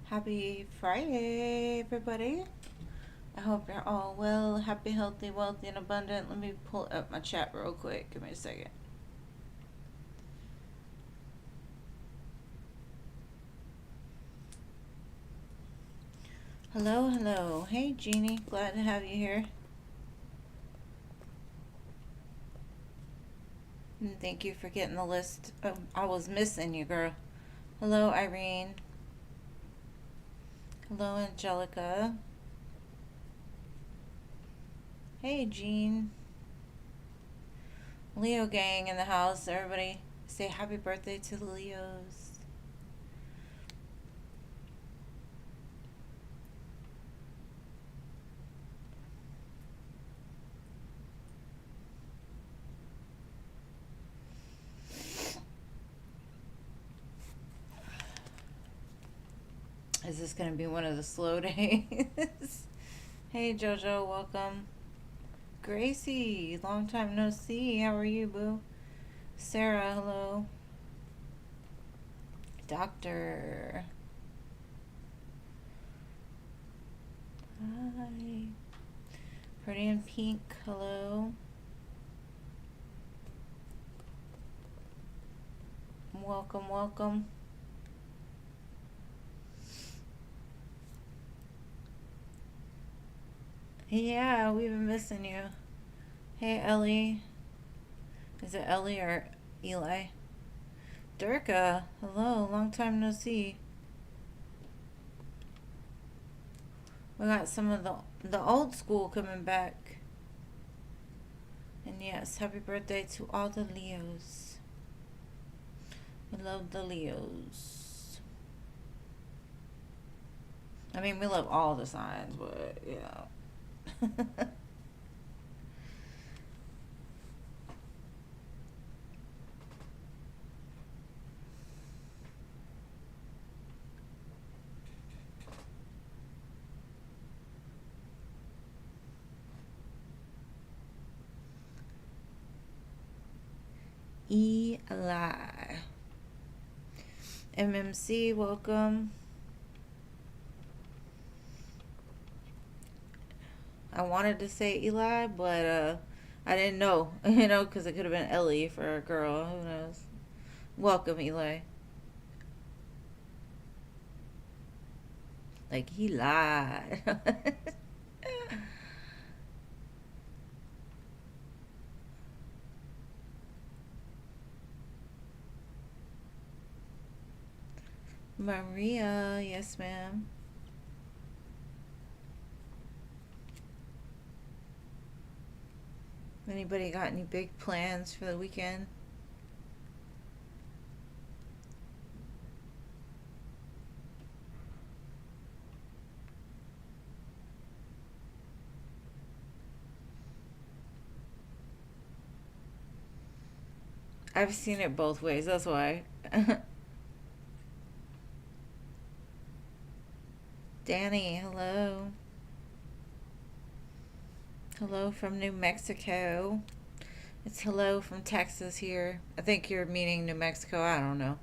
Happy Friday, everybody. I hope you're all well, happy, healthy, wealthy, and abundant. Let me pull up my chat real quick. Give me a second. Hello, hello. Hey, Jeannie. Glad to have you here. And thank you for getting the list. I was missing you, girl. Hello, Irene. Hello, Angelica. Hey, Jean. Leo gang in the house. Everybody say happy birthday to the Leos. Is this going to be one of the slow days? Hey, Jojo, welcome. Gracie, long time no see. How are you, boo? Sarah, hello. Doctor. Hi. Pretty in pink, hello. Welcome, welcome. Yeah, we've been missing you. Hey, Ellie. Is it Ellie or Eli? Durka, hello. Long time no see. We got some of the old school coming back. And yes, happy birthday to all the Leos. We love the Leos. I mean, we love all the signs, but yeah. Eli. MMC, welcome. I wanted to say Eli, but I didn't know, because it could have been Ellie for a girl. Who knows? Welcome, Eli. Like, he lied. Maria, yes, ma'am. Anybody got any big plans for the weekend? I've seen it both ways, that's why. Danny, hello. Hello from New Mexico. It's hello from Texas here. I think you're meaning New Mexico. I don't know.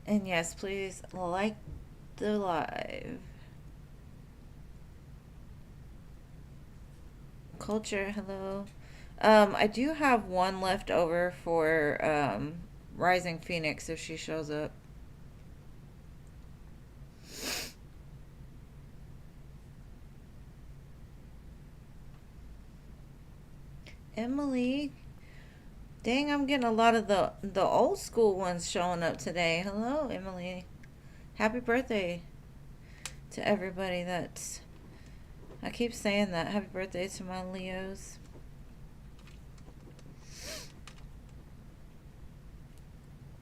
And yes, please like the live. Culture, hello. I do have one left over for Rising Phoenix if she shows up. Emily. Dang, I'm getting a lot of the old school ones showing up today. Hello, Emily. Happy birthday to everybody that's... I keep saying that. Happy birthday to my Leos.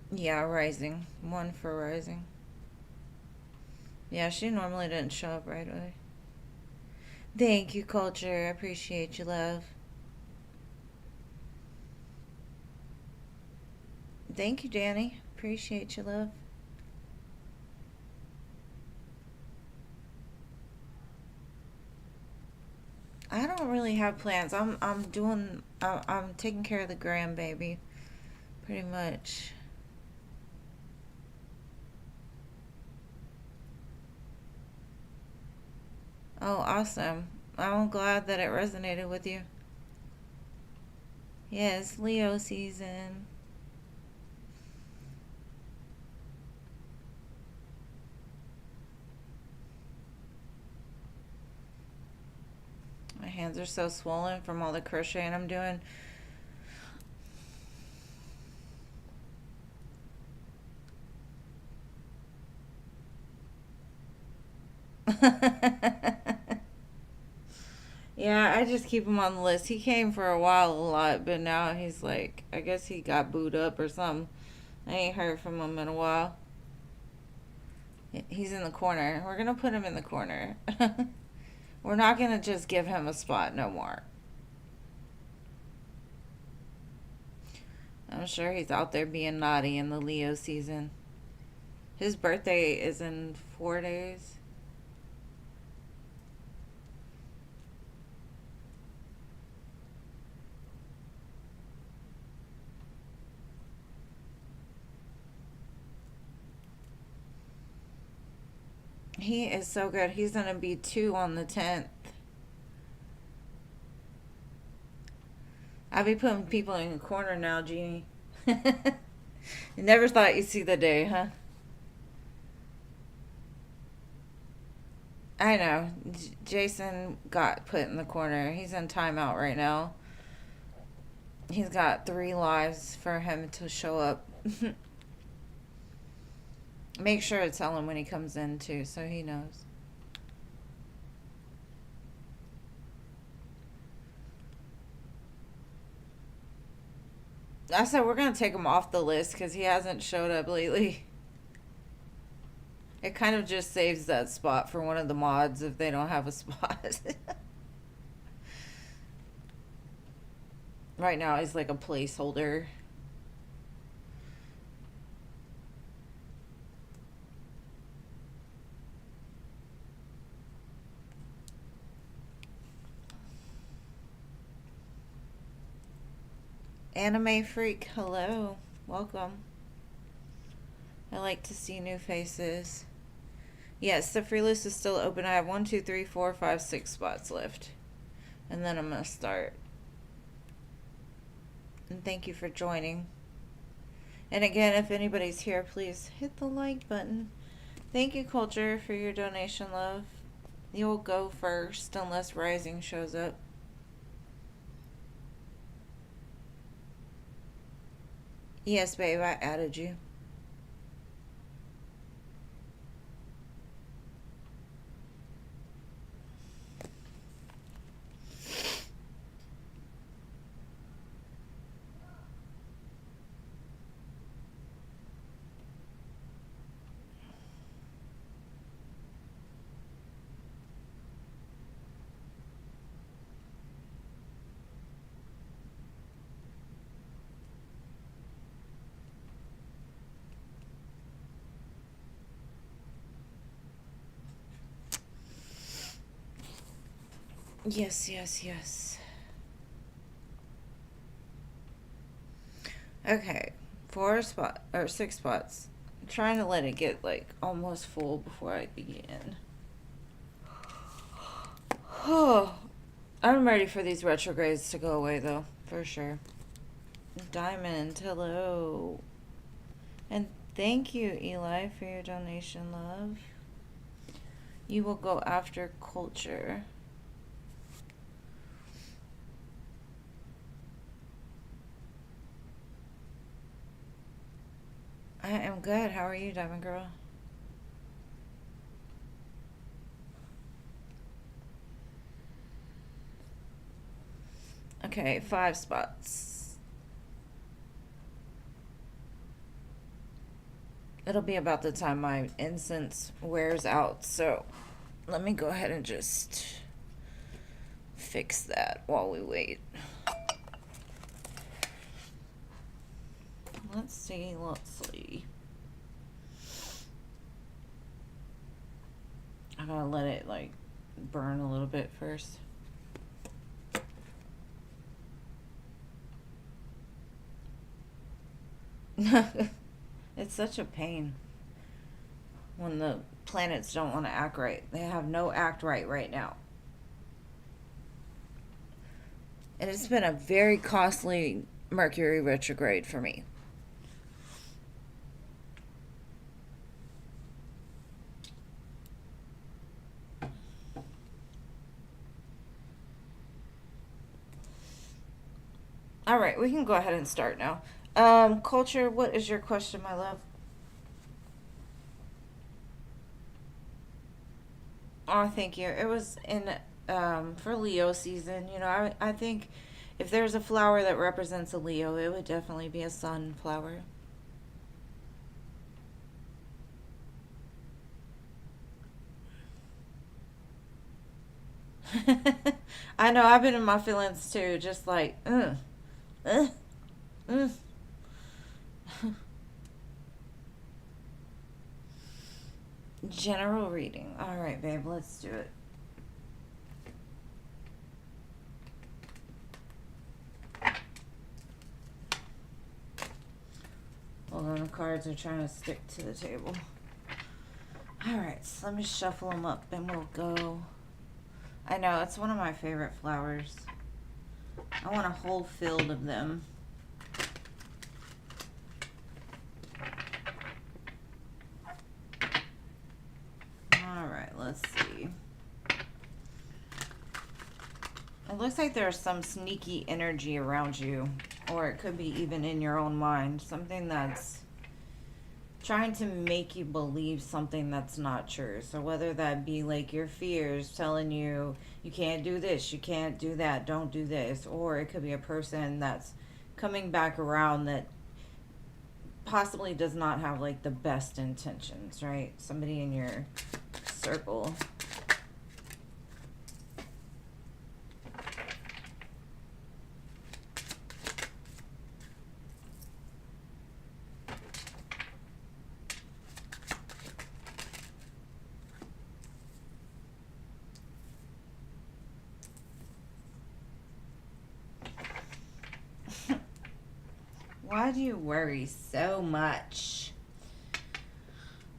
Yeah, Rising. One for Rising. Yeah, she normally didn't show up right away. Thank you, Culture. I appreciate you, love. Thank you, Danny. Appreciate you, love. I don't really have plans. I'm taking care of the grandbaby, pretty much. Oh, awesome. I'm glad that it resonated with you. Yes, Leo season. My hands are so swollen from all the crocheting I'm doing. Yeah, I just keep him on the list. He came for a while a lot, but now he's like, I guess he got booed up or something. I ain't heard from him in a while. He's in the corner. We're gonna put him in the corner. We're not gonna just give him a spot no more. I'm sure he's out there being naughty in the Leo season. His birthday is in 4 days. He is so good. He's gonna be 2 on the 10th. I'll be putting people in the corner now, Jeannie. You never thought you'd see the day, huh? I know. Jason got put in the corner. He's in timeout right now. He's got 3 lives for him to show up. Make sure to tell him when he comes in, too, so he knows. I said we're going to take him off the list because he hasn't showed up lately. It kind of just saves that spot for one of the mods if they don't have a spot. Right now, he's like a placeholder. Anime Freak, hello. Welcome. I like to see new faces. Yes, the free list is still open. I have 1, 2, 3, 4, 5, 6 spots left. And then I'm going to start. And thank you for joining. And again, if anybody's here, please hit the like button. Thank you, Culture, for your donation, love. You'll go first unless Rising shows up. Yes, babe, I added you. Yes, yes, yes. Okay, 6 spots. I'm trying to let it get like almost full before I begin. Oh, I'm ready for these retrogrades to go away though, for sure. Diamond, hello. And thank you, Eli, for your donation, love. You will go after Culture. I am good. How are you, Diamond Girl? Okay, 5 spots. It'll be about the time my incense wears out, so let me go ahead and just fix that while we wait. Let's see. I'm gonna let it like burn a little bit first. It's such a pain. when the planets don't want to act right. They have no act right now. And it's been a very costly Mercury retrograde for me. All right, we can go ahead and start now. Culture, what is your question, my love? Oh, thank you. It was in for Leo season. You know, I think if there's a flower that represents a Leo, it would definitely be a sunflower. I know I've been in my feelings too, just like, uh, uh. General reading. All right, babe, let's do it. Hold on, the cards are trying to stick to the table. All right, so let me shuffle them up and we'll go. I know, it's one of my favorite flowers. I want a whole field of them. All right, let's see. It looks like there's some sneaky energy around you, or it could be even in your own mind. Something that's trying to make you believe something that's not true. So whether that be like your fears telling you you can't do this, you can't do that, don't do this, or it could be a person that's coming back around that possibly does not have like the best intentions, right? Somebody in your circle. Why do you worry so much?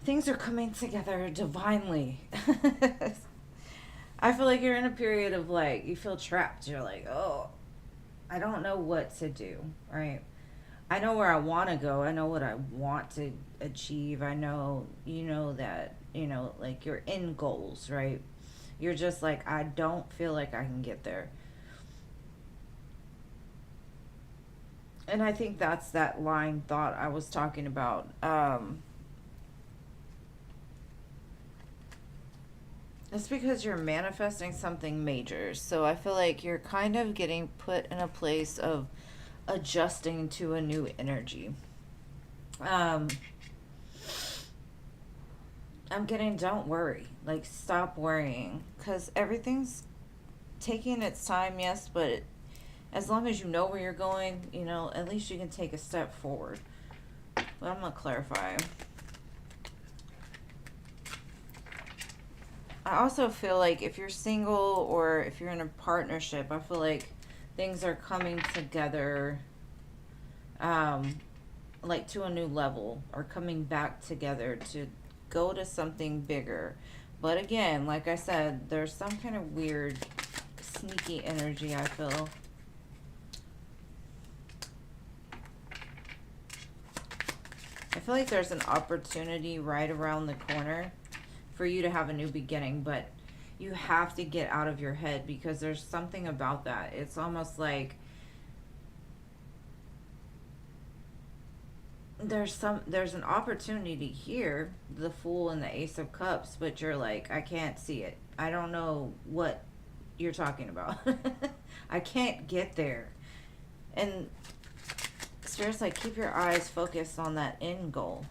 Things are coming together divinely. I feel like you're in a period of like, you feel trapped. You're like, oh, I don't know what to do, right? I know where I want to go. I know what I want to achieve. I know, you know, that, you know, like your end goals, right? You're just like, I don't feel like I can get there. And I think that's that line thought I was talking about. It's because you're manifesting something major. So I feel like you're kind of getting put in a place of adjusting to a new energy. Um, I'm getting, don't worry. Like, stop worrying. Because everything's taking its time, yes, but as long as you know where you're going, you know, at least you can take a step forward. But I'm going to clarify. I also feel like if you're single or if you're in a partnership, I feel like things are coming together, um, like to a new level or coming back together to go to something bigger. But again, like I said, there's some kind of weird, sneaky energy I feel. I feel like there's an opportunity right around the corner for you to have a new beginning, but you have to get out of your head because there's something about that. It's almost like there's an opportunity here, the Fool and the Ace of Cups, but you're like, I can't see it. I don't know what you're talking about. I can't get there. And Spirit's like, keep your eyes focused on that end goal.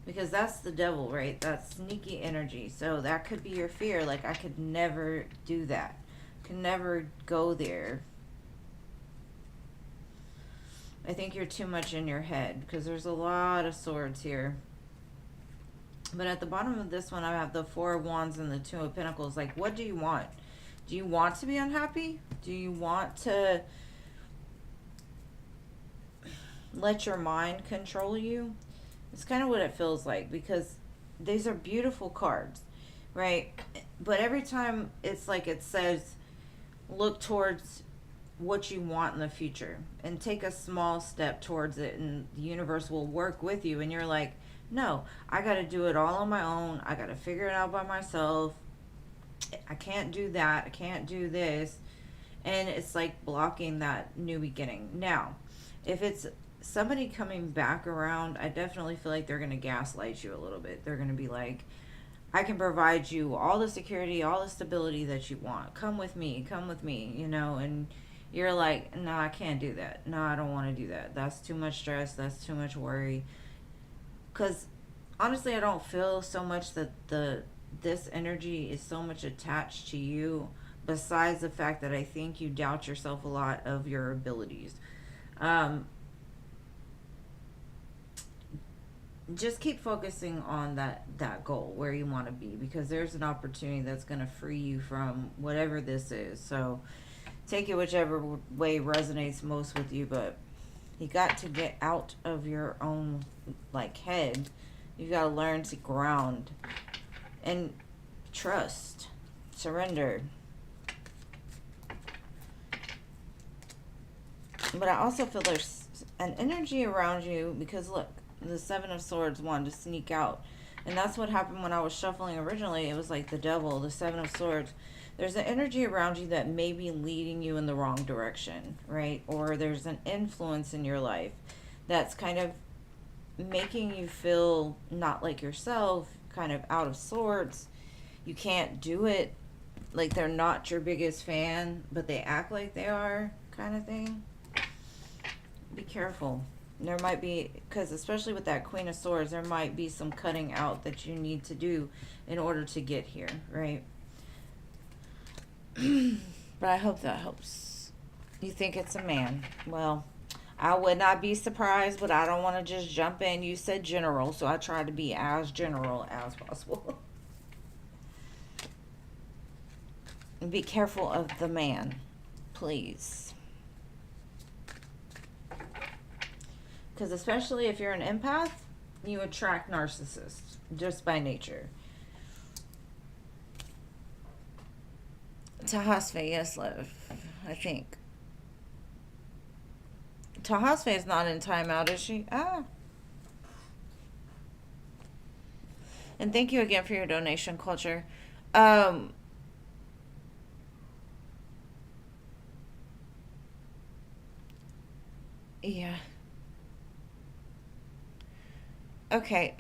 Because that's the devil, right? That's sneaky energy. So that could be your fear. Like, I could never do that. Could never go there. I think you're too much in your head. Because there's a lot of swords here. But at the bottom of this one, I have the Four of Wands and the Two of Pentacles. Like, what do you want? Do you want to be unhappy? Do you want to let your mind control you? It's kind of what it feels like, because these are beautiful cards, right? But every time it's like it says, look towards what you want in the future and take a small step towards it, and the universe will work with you. And you're like, no, I got to do it all on my own. I got to figure it out by myself. I can't do that. I can't do this. And it's like blocking that new beginning. Now, if it's somebody coming back around, I definitely feel like they're going to gaslight you a little bit. They're going to be like, I can provide you all the security, all the stability that you want. Come with me, and you're like, no, I can't do that. No, I don't want to do that. That's too much stress. That's too much worry. Because honestly, I don't feel so much that this energy is so much attached to you, besides the fact that I think you doubt yourself a lot of your abilities. Um, just keep focusing on that goal where you want to be, because there's an opportunity that's going to free you from whatever this is. So take it whichever way resonates most with you, but you got to get out of your own like head. You got to learn to ground and trust, surrender. But I also feel there's an energy around you, because look, the Seven of Swords wanted to sneak out. And that's what happened when I was shuffling originally. It was like the devil, the Seven of Swords. There's an energy around you that may be leading you in the wrong direction, right? Or there's an influence in your life that's kind of making you feel not like yourself, kind of out of sorts. You can't do it. Like they're not your biggest fan, but they act like they are, kind of thing. Be careful. There might be, because especially with that Queen of Swords, there might be some cutting out that you need to do in order to get here, right? But I hope that helps. You think it's a man. Well, I would not be surprised, but I don't want to just jump in. You said general, so I tried to be as general as possible. Be careful of the man, please. Because especially if you're an empath, you attract narcissists just by nature. Tahasve, yes, love. I think. Tahasve is not in timeout, is she? Ah. And thank you again for your donation, Culture. Um, yeah. Okay.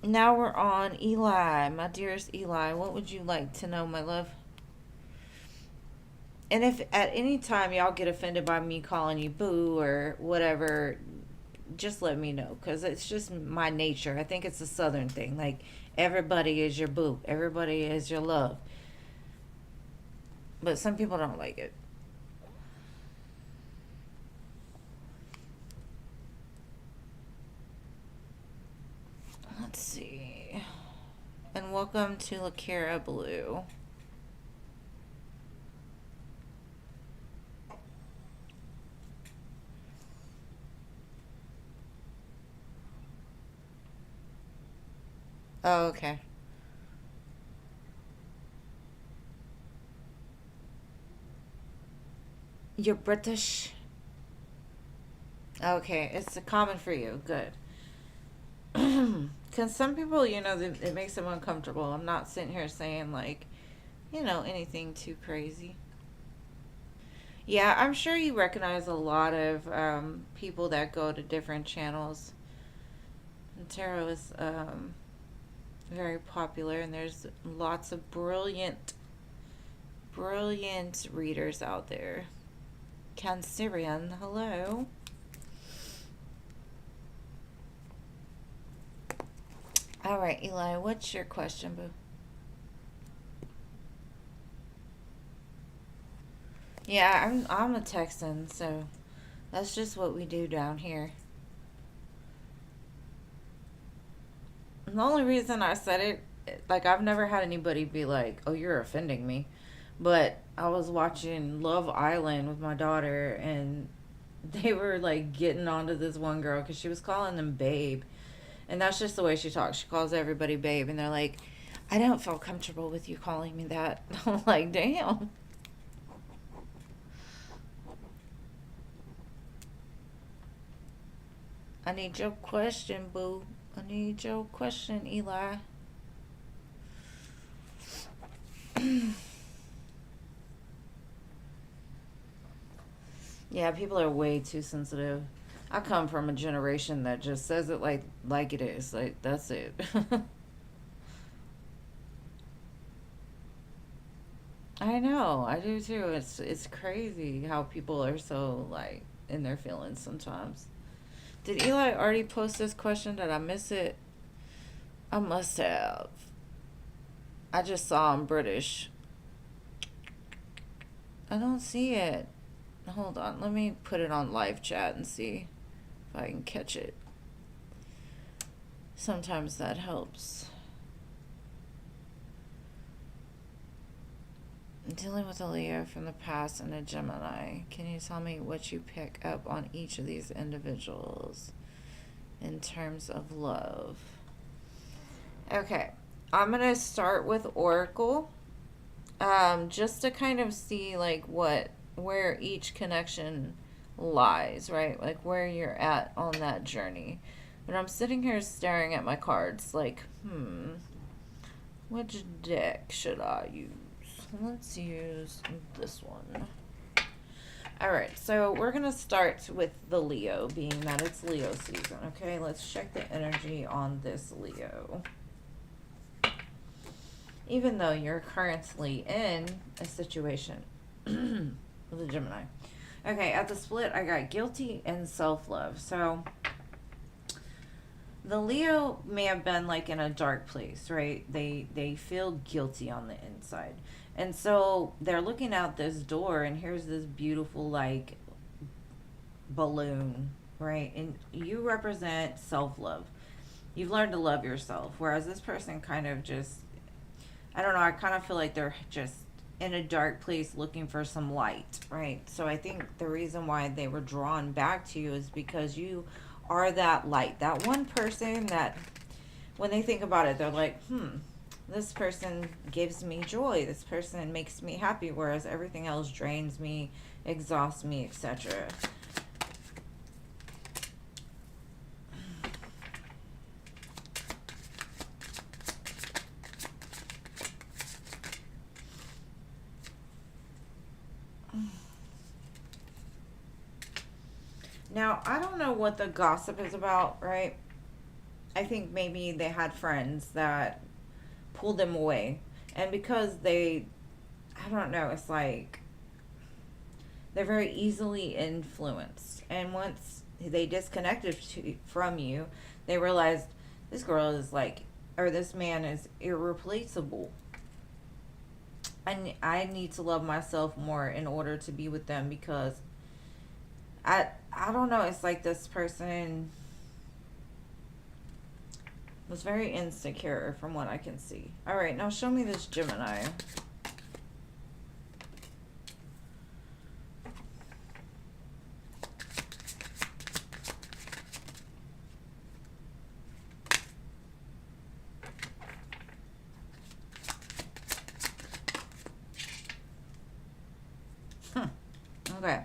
Now we're on Eli, my dearest Eli. What would you like to know, my love? And if at any time y'all get offended by me calling you boo or whatever, just let me know, because it's just my nature. I think it's a southern thing. Like, everybody is your boo, everybody is your love. But some people don't like it. Let's see. And welcome to Lakira Blue. Oh, okay. You're British? Okay, it's a common for you. Good. Because some people, it makes them uncomfortable. I'm not sitting here saying, like, anything too crazy. Yeah, I'm sure you recognize a lot of people that go to different channels. And tarot is very popular, and there's lots of brilliant, brilliant readers out there. Cancerian, hello. All right, Eli, what's your question, boo? Yeah, I'm a Texan, so that's just what we do down here. The only reason I said it, like, I've never had anybody be like, "Oh, you're offending me," but I was watching Love Island with my daughter, and they were like getting onto this one girl because she was calling them babe. And that's just the way she talks. She calls everybody babe. And they're like, I don't feel comfortable with you calling me that. I'm like, damn. I need your question, boo. I need your question, Eli. Yeah, people are way too sensitive. I come from a generation that just says it like it is. Like, that's it. I know, I do too. It's crazy how people are so like in their feelings sometimes. Did Eli already post this question? Did I miss it? I must have. I just saw him British. I don't see it. Hold on, let me put it on live chat and see if I can catch it. Sometimes that helps. Dealing with a Leo from the past and a Gemini. Can you tell me what you pick up on each of these individuals in terms of love? Okay, I'm going to start with Oracle, just to kind of see like where each connection lies, right? Like where you're at on that journey. But I'm sitting here staring at my cards like, which deck should I use? Let's use this one. All right, so we're going to start with the Leo, being that it's Leo season, okay? Let's check the energy on this Leo. Even though you're currently in a situation with a Gemini. Okay, at the split, I got guilty and self-love. So the Leo may have been like in a dark place, right? They feel guilty on the inside. And so they're looking out this door and here's this beautiful like balloon, right? And you represent self-love. You've learned to love yourself, whereas this person kind of just, I don't know, I kind of feel like they're just in a dark place looking for some light, right? So I think the reason why they were drawn back to you is because you are that light, that one person that when they think about it, they're like, this person gives me joy, this person makes me happy, whereas everything else drains me, exhausts me, etc. Now, I don't know what the gossip is about, right? I think maybe they had friends that pulled them away. And because I don't know, it's like they're very easily influenced. And once they disconnected from you, they realized this girl is like, or this man is irreplaceable. And I need to love myself more in order to be with them because I don't know, it's like this person was very insecure from what I can see. All right, now show me this Gemini. Okay.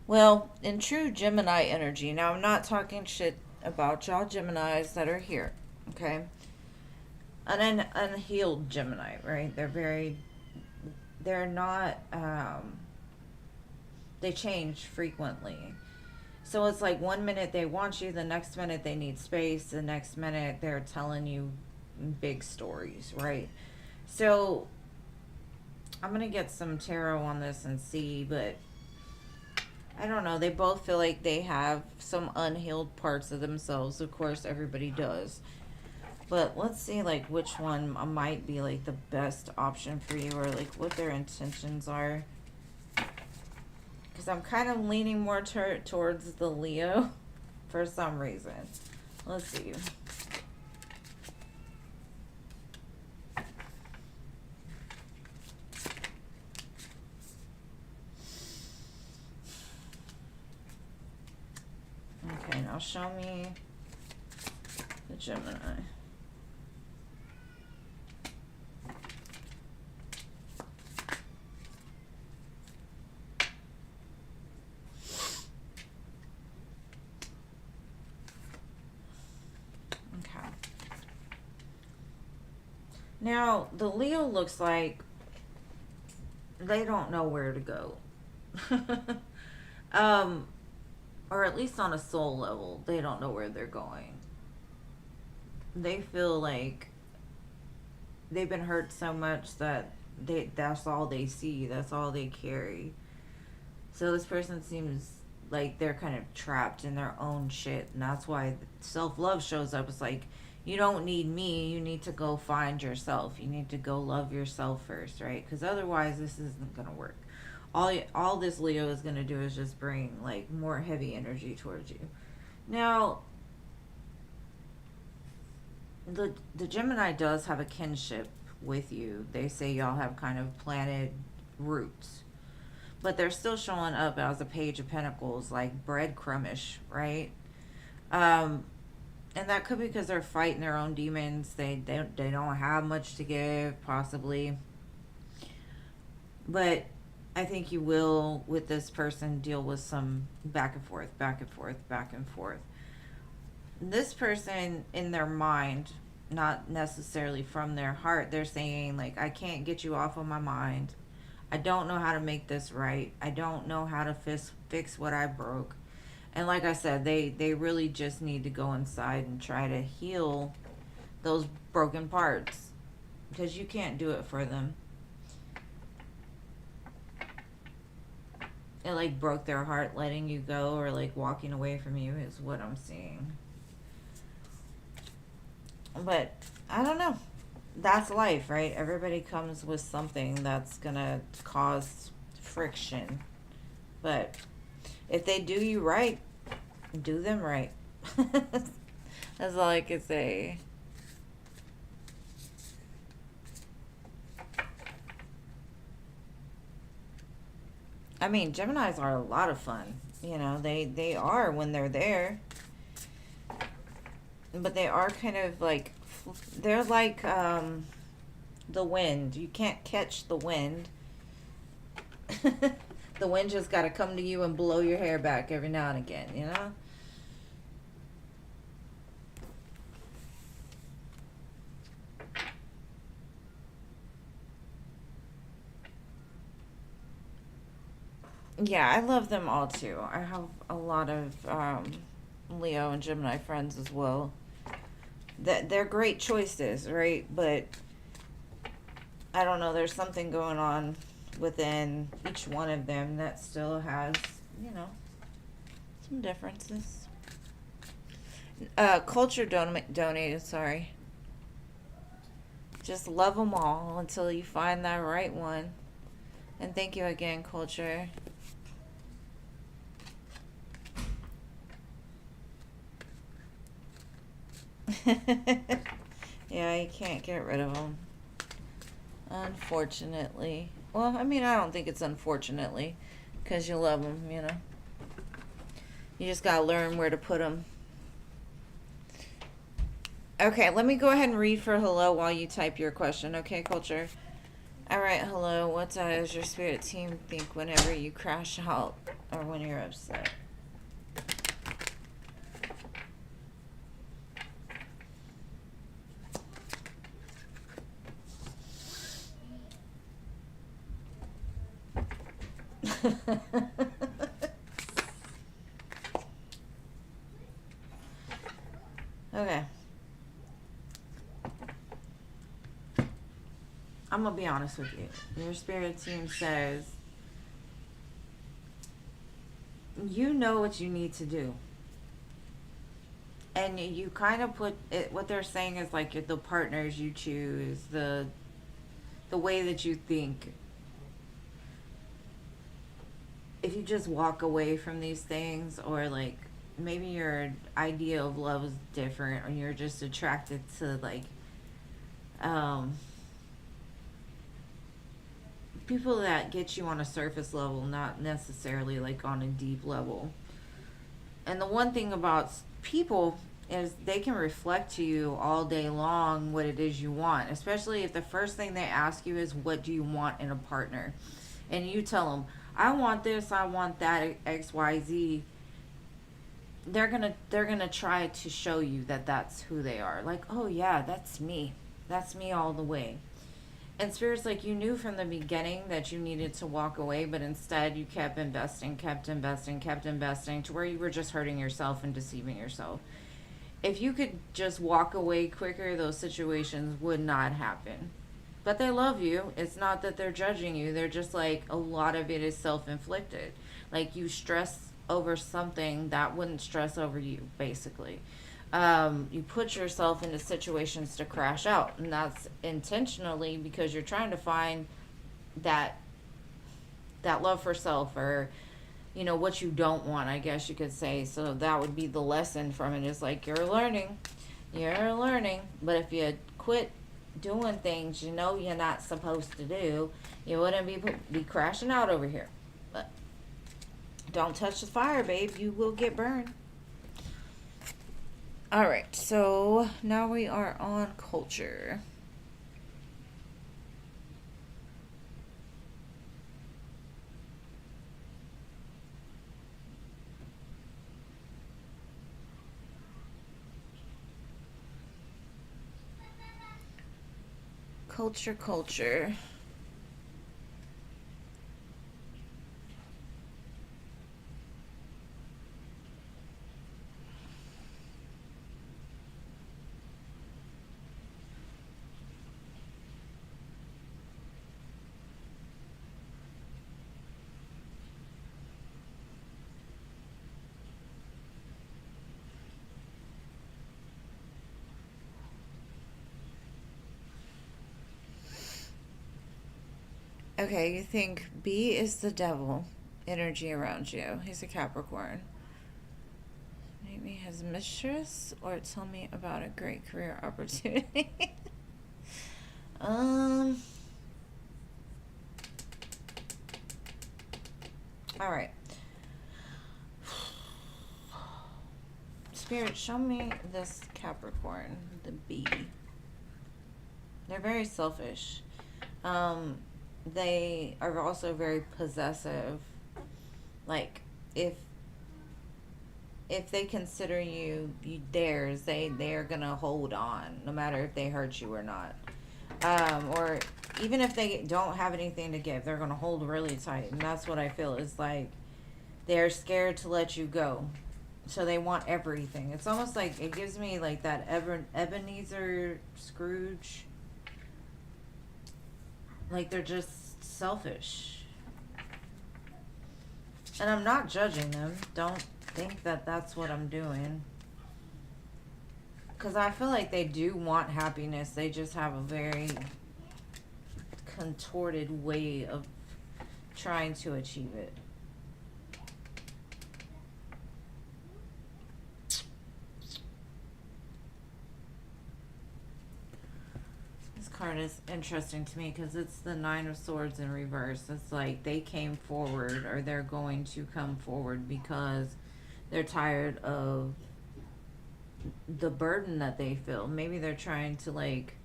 Well, in true Gemini energy, now I'm not talking shit about y'all Geminis that are here, okay? An unhealed Gemini, right? They're not, they change frequently. So it's like one minute they want you, the next minute they need space, the next minute they're telling you big stories, right? So I'm going to get some tarot on this and see, but I don't know. They both feel like they have some unhealed parts of themselves. Of course, everybody does. But let's see, like, which one might be, like, the best option for you or, like, what their intentions are. Because I'm kind of leaning more towards the Leo for some reason. Let's see. show me the Gemini. Okay. Now, the Leo looks like they don't know where to go. Or at least on a soul level, they don't know where they're going. They feel like they've been hurt so much that that's all they see, that's all they carry. So this person seems like they're kind of trapped in their own shit, and that's why self-love shows up. It's like, you don't need me, you need to go find yourself, you need to go love yourself first, right? Because otherwise this isn't gonna work. All this Leo is gonna do is just bring like more heavy energy towards you. Now, the Gemini does have a kinship with you. They say y'all have kind of planted roots, but they're still showing up as a Page of Pentacles, like breadcrumish, right? And that could be because they're fighting their own demons. They don't have much to give, possibly. But I think you will, with this person, deal with some back and forth, back and forth, back and forth. This person, in their mind, not necessarily from their heart, they're saying, like, I can't get you off of my mind. I don't know how to make this right. I don't know how to fix what I broke. And like I said, they really just need to go inside and try to heal those broken parts, because you can't do it for them. It like broke their heart letting you go, or like walking away from you, is what I'm seeing. But I don't know. That's life, right? Everybody comes with something that's gonna cause friction. But if they do you right, do them right. That's all I can say. I mean, Geminis are a lot of fun. You know, they are when they're there. But they are kind of like, they're like the wind. You can't catch the wind. The wind just got to come to you and blow your hair back every now and again, you know? Yeah, I love them all too. I have a lot of Leo and Gemini friends as well. They're great choices, right? But I don't know, there's something going on within each one of them that still has, you know, some differences. Culture donated, sorry. Just love them all until you find that right one. And thank you again, Culture. Yeah, you can't get rid of them, unfortunately. Well, I mean, I don't think it's unfortunately, because you love them, you know. You just gotta learn where to put them. Okay, let me go ahead and read for hello while you type your question, okay, Culture? Alright, hello. What does your spirit team think whenever you crash out or when you're upset? Okay. I'm gonna be honest with you. Your spirit team says you know what you need to do. And you kind of put it, what they're saying is like the partners you choose, the way that you think. If you just walk away from these things, or like maybe your idea of love is different, or you're just attracted to like people that get you on a surface level, not necessarily like on a deep level. And the one thing about people is they can reflect to you all day long what it is you want, especially if the first thing they ask you is what do you want in a partner, and you tell them I want this, I want that, XYZ. They're gonna try to show you that that's who they are, like, oh yeah, that's me all the way. And spirit's like, you knew from the beginning that you needed to walk away, but instead you kept investing, kept investing to where you were just hurting yourself and deceiving yourself. If you could just walk away quicker, those situations would not happen. But they love you. It's not that they're judging you. They're just like, a lot of it is self inflicted. Like, you stress over something that wouldn't stress over you, basically. You put yourself into situations to crash out, and that's intentionally because you're trying to find that love for self, or what you don't want, I guess you could say. So that would be the lesson from it, is like, you're learning, but if you quit doing things you're not supposed to do, you wouldn't be crashing out over here. But don't touch the fire, babe, you will get burned. All right, so now we are on culture. Culture. Okay, you think B is the devil energy around you. He's a Capricorn. Maybe his mistress, or tell me about a great career opportunity. All right. Spirit, show me this Capricorn, the B. They're very selfish. They are also very possessive. Like, if they consider you theirs, they're gonna hold on no matter if they hurt you or not. Or even if they don't have anything to give, they're gonna hold really tight. And that's what I feel is like, they're scared to let you go, so they want everything. It's almost like, it gives me like that Ebenezer Scrooge. Like, they're just selfish. And I'm not judging them. Don't think that that's what I'm doing. Because I feel like they do want happiness. They just have a very contorted way of trying to achieve it. Card is interesting to me because it's the Nine of Swords in reverse. It's like they came forward, or they're going to come forward because they're tired of the burden that they feel. Maybe they're trying to like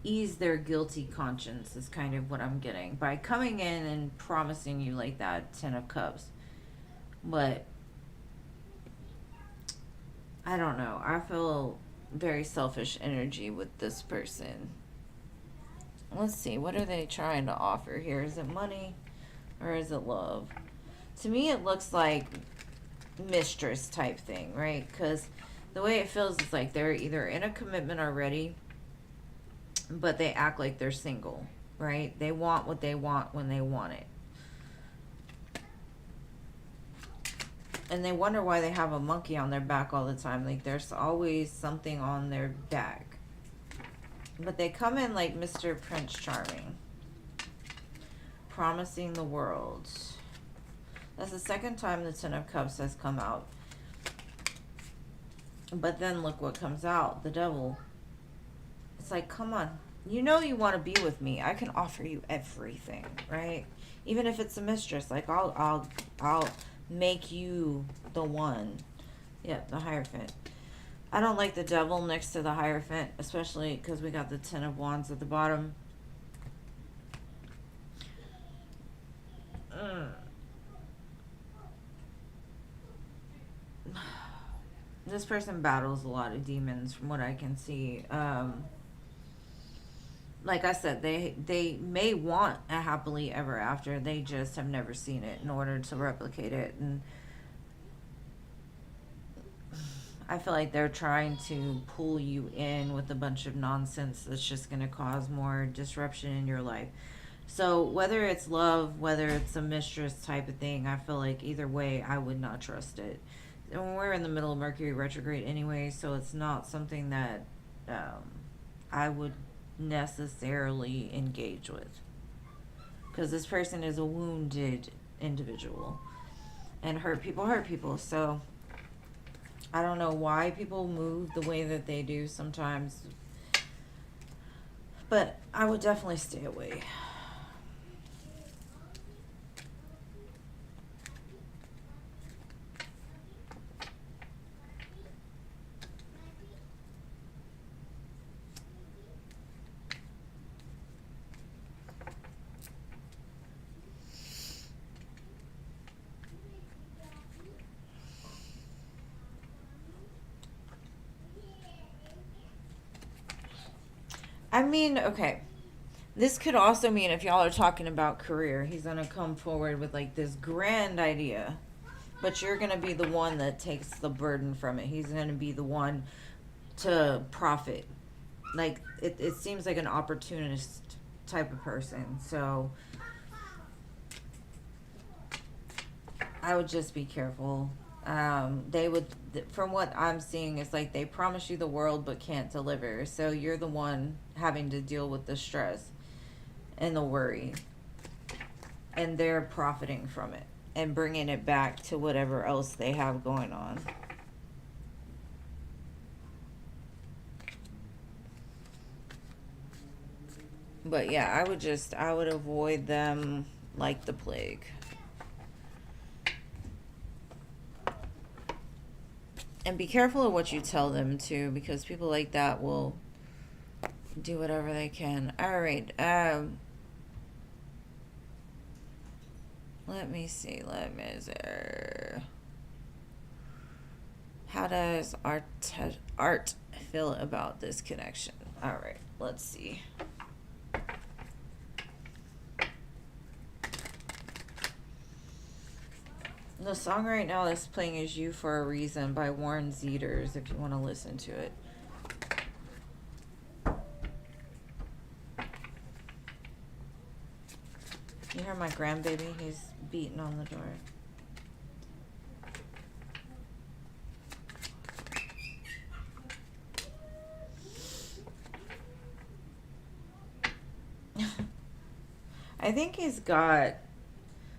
ease their guilty conscience, is kind of what I'm getting by coming in and promising you like that Ten of Cups. But I don't know, I feel very selfish energy with this person. Let's see, what are they trying to offer here? Is it money or is it love? To me, it looks like mistress type thing, right? Because the way it feels is like they're either in a commitment already, but they act like they're single, right? They want what they want when they want it. And they wonder why they have a monkey on their back all the time. Like, there's always something on their back. But they come in like Mr. Prince Charming. Promising the world. That's the second time the Ten of Cups has come out. But then look what comes out. The Devil. It's like, come on. You know you want to be with me. I can offer you everything, right? Even if it's a mistress. Like, I'll make you the one. Yep, the Hierophant. I don't like the devil next to the Hierophant, especially because we got the Ten of Wands at the bottom. This person battles a lot of demons from what I can see. Like I said, they may want a happily ever after. They just have never seen it in order to replicate it. And I feel like they're trying to pull you in with a bunch of nonsense that's just going to cause more disruption in your life. So whether it's love, whether it's a mistress type of thing, I feel like either way, I would not trust it. And we're in the middle of Mercury retrograde anyway, so it's not something that I would necessarily engage with. Because this person is a wounded individual. And hurt people. So I don't know why people move the way that they do sometimes. But I would definitely stay away. I mean, okay. This could also mean if y'all are talking about career, he's going to come forward with like this grand idea. But you're going to be the one that takes the burden from it. He's going to be the one to profit. Like, it seems like an opportunist type of person. So, I would just be careful. They would, from what I'm seeing, it's like they promise you the world but can't deliver. So, you're the one having to deal with the stress and the worry. And they're profiting from it and bringing it back to whatever else they have going on. But yeah, I would avoid them like the plague. And be careful of what you tell them too, because people like that will do whatever they can. All right. Let me see. How does art feel about this connection? All right. Let's see. The song right now that's playing is You for a Reason by Warren Zeters, if you want to listen to it. You hear my grandbaby? He's beating on the door. I think he's got,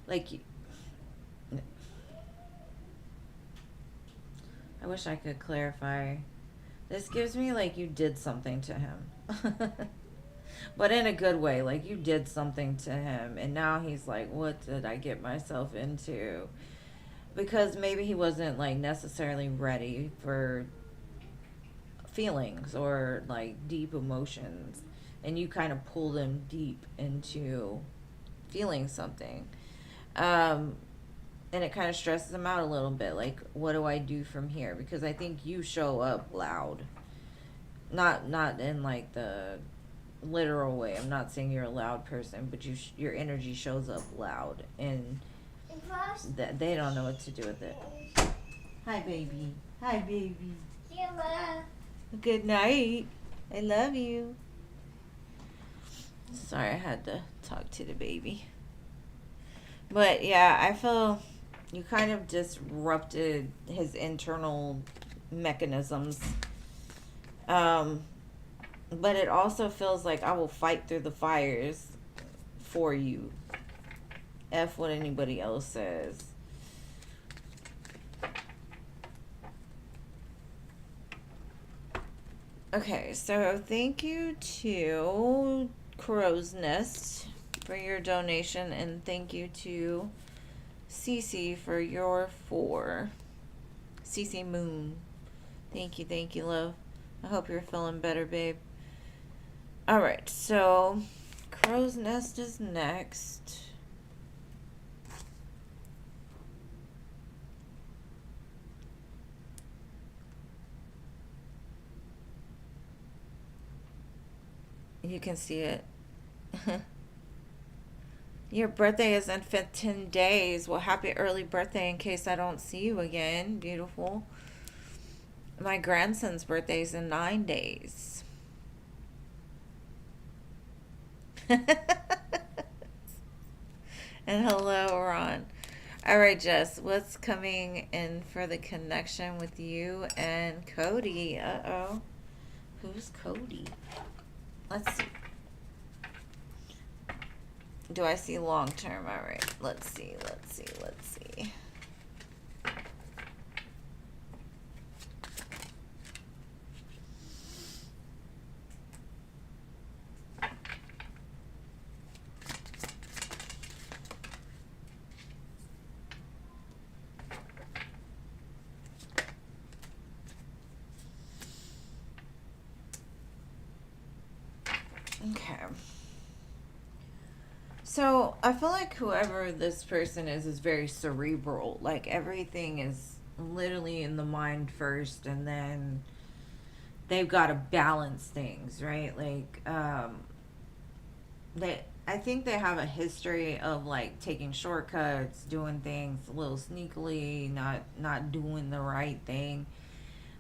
like, I wish I could clarify. This gives me like you did something to him. But in a good way. Like you did something to him. And now he's like, what did I get myself into? Because maybe he wasn't like necessarily ready for feelings or like deep emotions. And you kind of pulled him deep into feeling something. And it kind of stresses him out a little bit. Like, what do I do from here? Because I think you show up loud. Not in like the literal way. I'm not saying you're a loud person, but your energy shows up loud, and they don't know what to do with it. Hi, baby. Hi, baby. Good night. I love you. Sorry, I had to talk to the baby. But yeah, I feel you kind of disrupted his internal mechanisms. But it also feels like I will fight through the fires for you. F what anybody else says. Okay, so thank you to Crow's Nest for your donation, and thank you to Cece for your 4. CC Moon. Thank you, love. I hope you're feeling better, babe. Alright, so Crow's Nest is next. You can see it. Your birthday is in 15 days. Well, happy early birthday in case I don't see you again. Beautiful. My grandson's birthday is in 9 days. And hello, Ron. All right, Jess, what's coming in for the connection with you and Cody? Uh-oh. Who's Cody? Let's see. Do I see long term? All right. Let's see. Okay. So I feel like whoever this person is very cerebral. Like everything is literally in the mind first, and then they've got to balance things, right? Like I think they have a history of like taking shortcuts, doing things a little sneakily, not doing the right thing.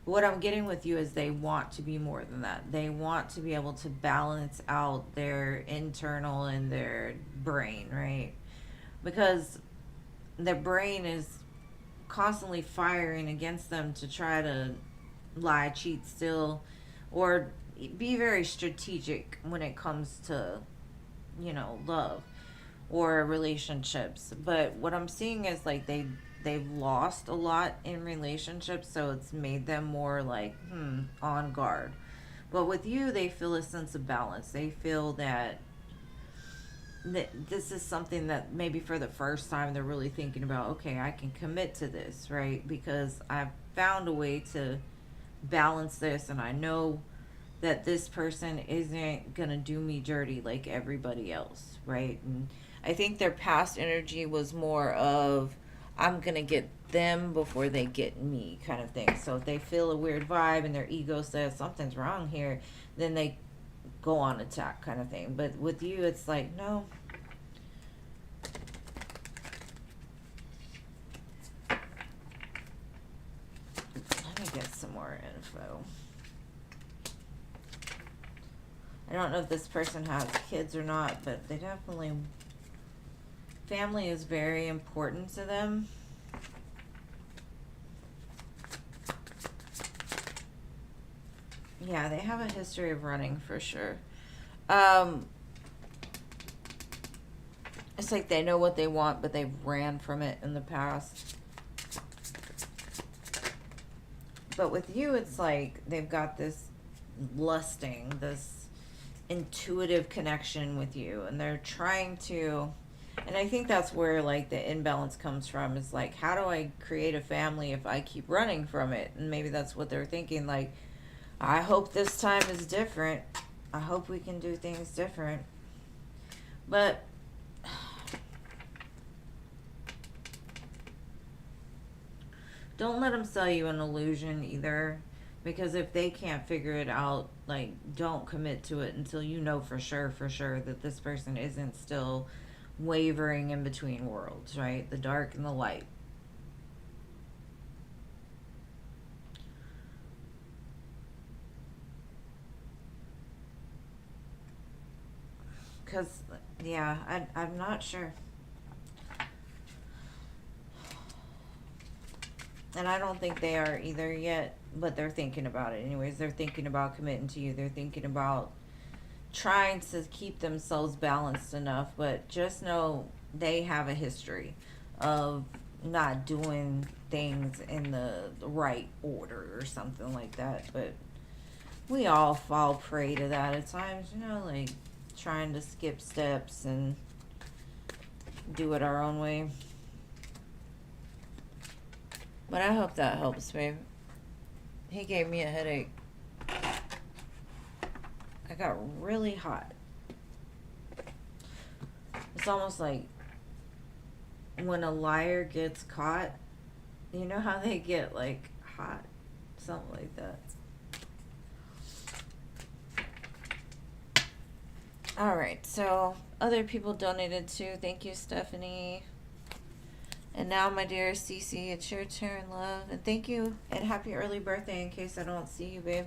What I'm getting with you is they want to be more than that. They want to be able to balance out their internal and their brain, right? Because their brain is constantly firing against them to try to lie, cheat, steal, or be very strategic when it comes to, love or relationships. But what I'm seeing is like they've lost a lot in relationships, so it's made them more like on guard. But with you, they feel a sense of balance. They feel that this is something that maybe for the first time they're really thinking about, okay, I can commit to this, right? Because I've found a way to balance this, and I know that this person isn't gonna do me dirty like everybody else, right? And I think their past energy was more of, I'm gonna get them before they get me kind of thing. So if they feel a weird vibe and their ego says something's wrong here, then they go on attack kind of thing. But with you, it's like, no. Let me get some more info. I don't know if this person has kids or not, but they definitely, family is very important to them. Yeah, they have a history of running for sure. It's like they know what they want, but they've ran from it in the past. But with you, it's like they've got this lusting, this intuitive connection with you, and they're trying to, and I think that's where like the imbalance comes from, is like, how do I create a family if I keep running from it? And maybe that's what they're thinking, like, I hope this time is different. I hope we can do things different. But don't let them sell you an illusion either, because if they can't figure it out, like, don't commit to it until you know for sure that this person isn't still wavering in between worlds, right? The dark and the light. Because, yeah, I'm not sure. And I don't think they are either yet, but they're thinking about it anyways. They're thinking about committing to you. They're thinking about trying to keep themselves balanced enough, but just know they have a history of not doing things in the right order or something like that. But we all fall prey to that at times, like trying to skip steps and do it our own way. But I hope that helps, babe. He gave me a headache. I got really hot. It's almost like when a liar gets caught, you know how they get like hot? Something like that. Alright, so other people donated too. Thank you, Stephanie. And now, my dear Cece, it's your turn, love. And thank you, and happy early birthday in case I don't see you, babe.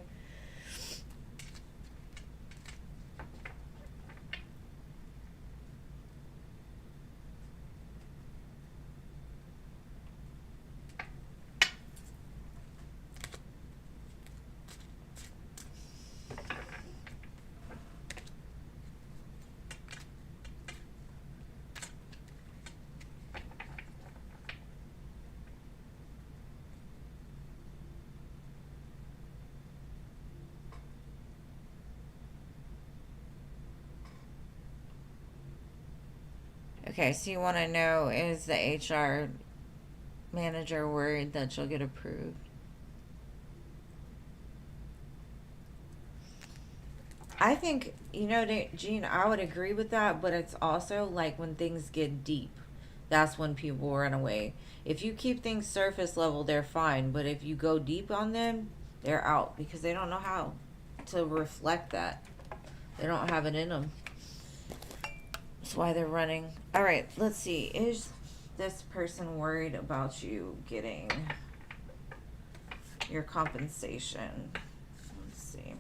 Okay, so you want to know, is the HR manager worried that you'll get approved? I think, you know, Jean, I would agree with that, but it's also like when things get deep, that's when people run away. If you keep things surface level, they're fine, but if you go deep on them, they're out because they don't know how to reflect that. They don't have it in them. That's why they're running. All right, let's see. Is this person worried about you getting your compensation? Let's see.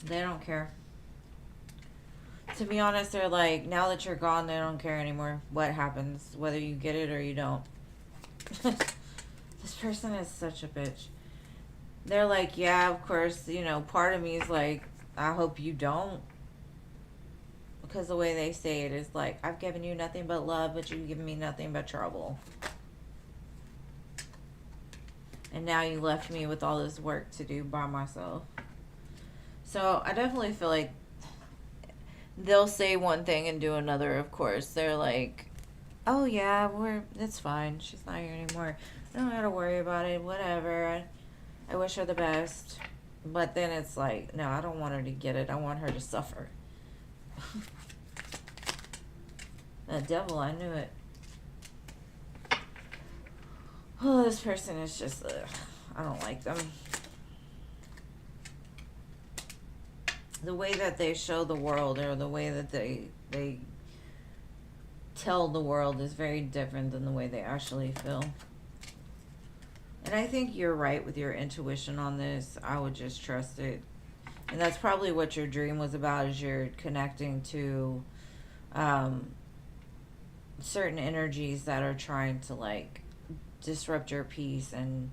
They don't care. To be honest, they're like, now that you're gone, they don't care anymore what happens, whether you get it or you don't. This person is such a bitch. They're like, yeah, of course, you know, part of me is like, I hope you don't. Because the way they say it is like, I've given you nothing but love, but you've given me nothing but trouble. And now you left me with all this work to do by myself. So I definitely feel like they'll say one thing and do another, of course. They're like, oh yeah, it's fine. She's not here anymore. I don't gotta worry about it. Whatever. I wish her the best. But then it's like, no, I don't want her to get it. I want her to suffer. The devil, I knew it. Oh, this person is just, I don't like them. The way that they show the world, or the way that they tell the world, is very different than the way they actually feel. And I think you're right with your intuition on this. I would just trust it. And that's probably what your dream was about, is you're connecting to certain energies that are trying to like disrupt your peace and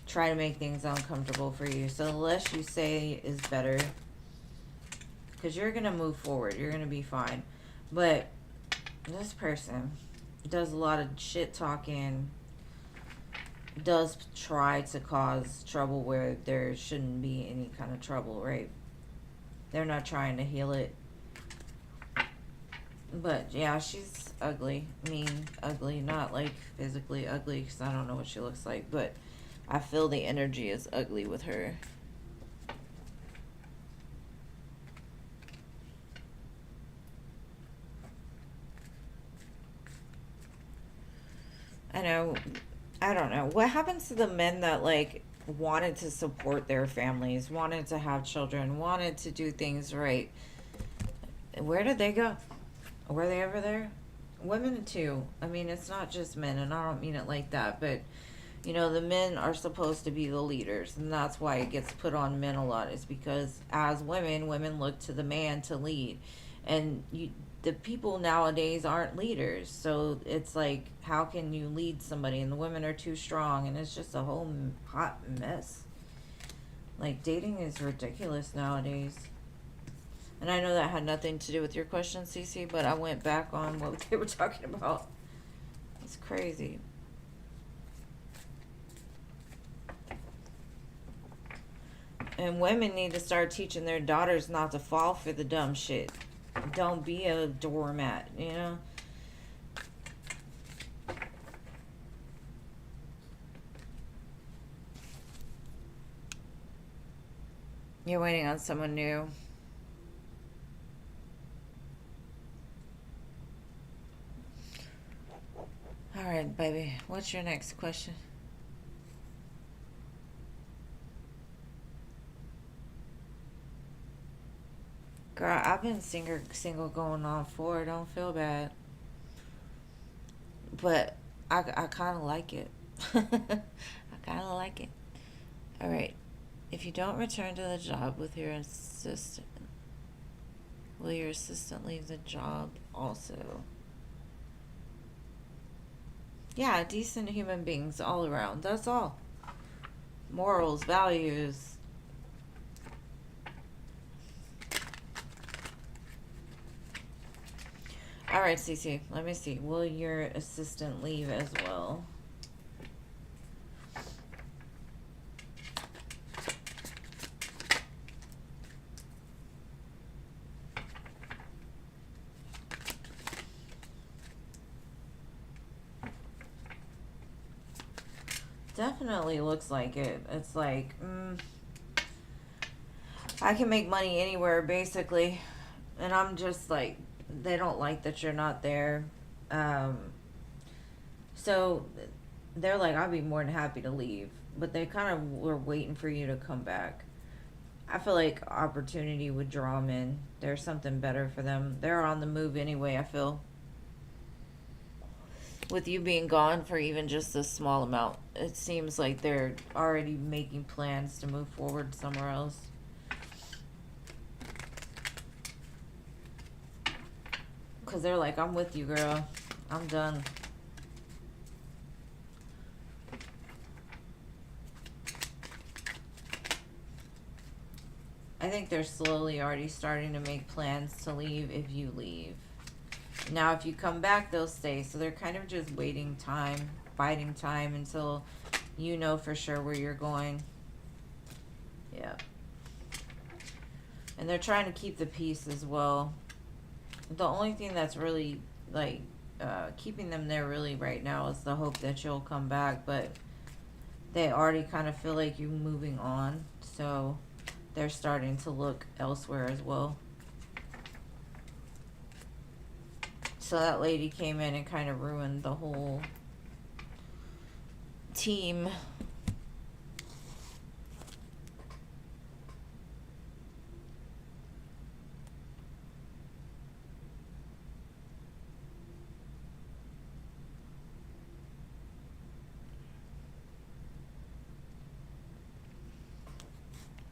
try to make things uncomfortable for you. So the less you say is better, because you're going to move forward. You're going to be fine. But this person does a lot of shit talking, does try to cause trouble where there shouldn't be any kind of trouble, right? They're not trying to heal it. But yeah, she's ugly, mean, ugly, not like physically ugly, because I don't know what she looks like, but I feel the energy is ugly with her. I know, I don't know. What happens to the men that like wanted to support their families, wanted to have children, wanted to do things right? Where did they go? Were they ever there? Women too. I mean, it's not just men, and I don't mean it like that, but you know, the men are supposed to be the leaders, and that's why it gets put on men a lot, is because as women look to the man to lead. And the people nowadays aren't leaders, so it's like, how can you lead somebody? And the women are too strong, and it's just a whole hot mess. Like, dating is ridiculous nowadays. And I know that had nothing to do with your question, Cece, but I went back on what they were talking about. It's crazy. And women need to start teaching their daughters not to fall for the dumb shit. Don't be a doormat, you know? You're waiting on someone new. All right, baby. What's your next question? Girl, I've been single going on 4. Don't feel bad. But I kind of like it. I kind of like it. All right. If you don't return to the job with your assistant, will your assistant leave the job also? Yeah, decent human beings all around. That's all. Morals, values. All right, Cece, let me see. Will your assistant leave as well? Definitely looks like it. It's like, I can make money anywhere, basically. And I'm just like, they don't like that you're not there. So they're like, I'd be more than happy to leave. But they kind of were waiting for you to come back. I feel like opportunity would draw them in. There's something better for them. They're on the move anyway, I feel. With you being gone for even just a small amount, it seems like they're already making plans to move forward somewhere else. Because they're like, I'm with you, girl. I'm done. I think they're slowly already starting to make plans to leave if you leave. Now, if you come back, they'll stay. So they're kind of just waiting time, biding time until you know for sure where you're going. Yeah. And they're trying to keep the peace as well. The only thing that's really, like, keeping them there really right now is the hope that you'll come back. But they already kind of feel like you're moving on. So they're starting to look elsewhere as well. So that lady came in and kind of ruined the whole team.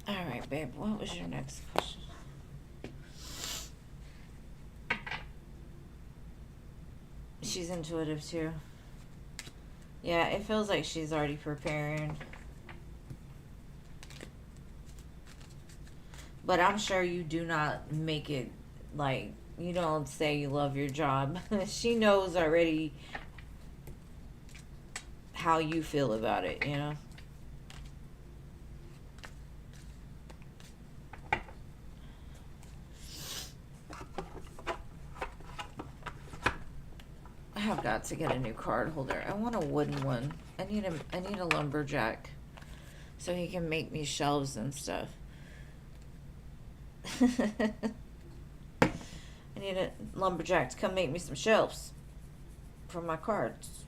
All right, babe, what was your next question? She's intuitive too. Yeah, it feels like she's already preparing. But I'm sure you do not make it like, you don't say you love your job. She knows already how you feel about it, you know? I've got to get a new card holder. I want a wooden one. I need a lumberjack so he can make me shelves and stuff. I need a lumberjack to come make me some shelves for my cards.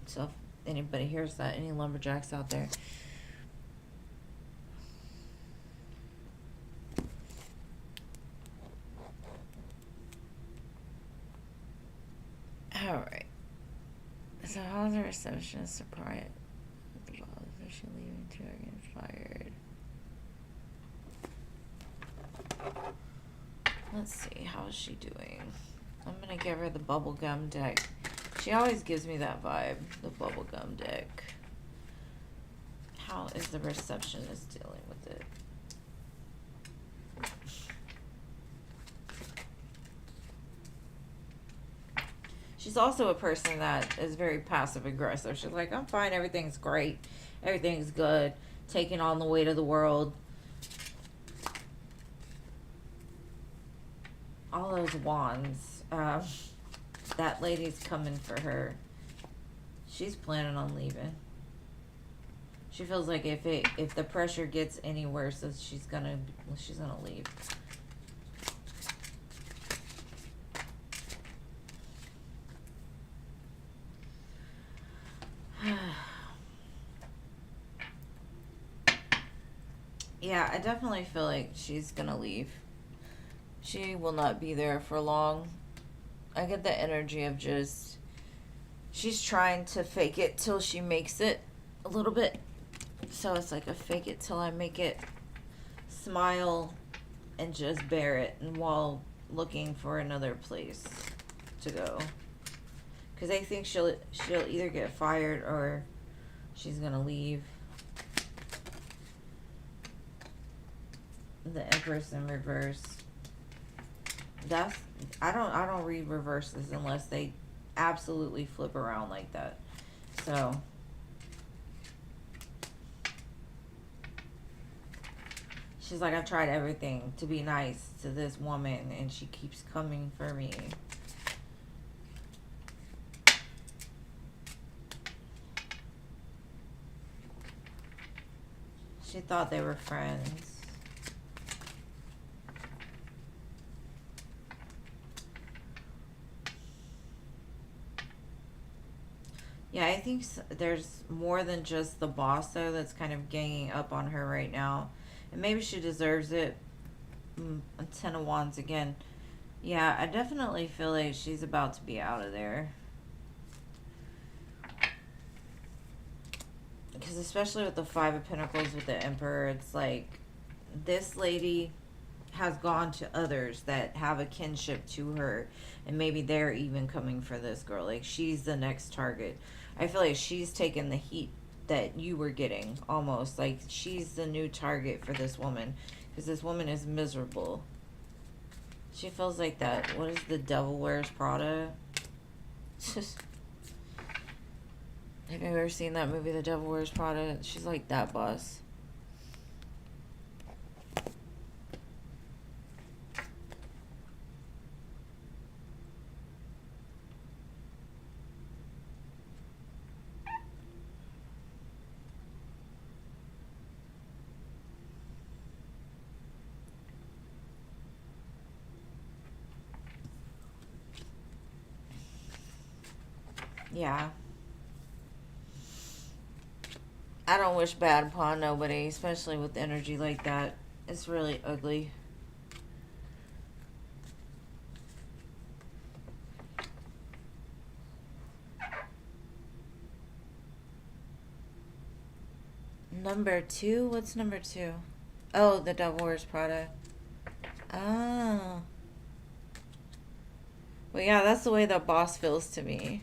So if anybody hears that, any lumberjacks out there. Alright. So how's the receptionist surprised? Is she leaving too or getting fired? Let's see, how is she doing? I'm gonna give her the bubblegum deck. She always gives me that vibe, the bubblegum deck. How is the receptionist dealing with it? She's also a person that is very passive aggressive. She's like, I'm fine, everything's great, everything's good, taking on the weight of the world. All those wands. That lady's coming for her. She's planning on leaving. She feels like if the pressure gets any worse, she's gonna leave. Yeah, I definitely feel like she's gonna leave. She will not be there for long. I get the energy of just she's trying to fake it till she makes it a little bit. So it's like a fake it till I make it, smile and just bear it, and while looking for another place to go. Because I think she'll either get fired or she's gonna leave. The Empress in reverse. That's I don't read reverses unless they absolutely flip around like that. So she's like, I've tried everything to be nice to this woman and she keeps coming for me. She thought they were friends. Yeah, I think there's more than just the boss, though, that's kind of ganging up on her right now. And maybe she deserves it. A Ten of Wands again. Yeah, I definitely feel like she's about to be out of there. Because especially with the Five of Pentacles with the Emperor, it's like this lady has gone to others that have a kinship to her, and maybe they're even coming for this girl. Like, she's the next target. I feel like she's taken the heat that you were getting, almost. Like, she's the new target for this woman, because this woman is miserable. She feels like that. What is the Devil Wears Prada? Have you ever seen that movie, The Devil Wears Prada? She's like that boss. Yeah. I don't wish bad upon nobody, especially with energy like that. It's really ugly. Number 2? What's number 2? Oh, the Devil Wears Prada. Oh. Well, yeah, that's the way the boss feels to me.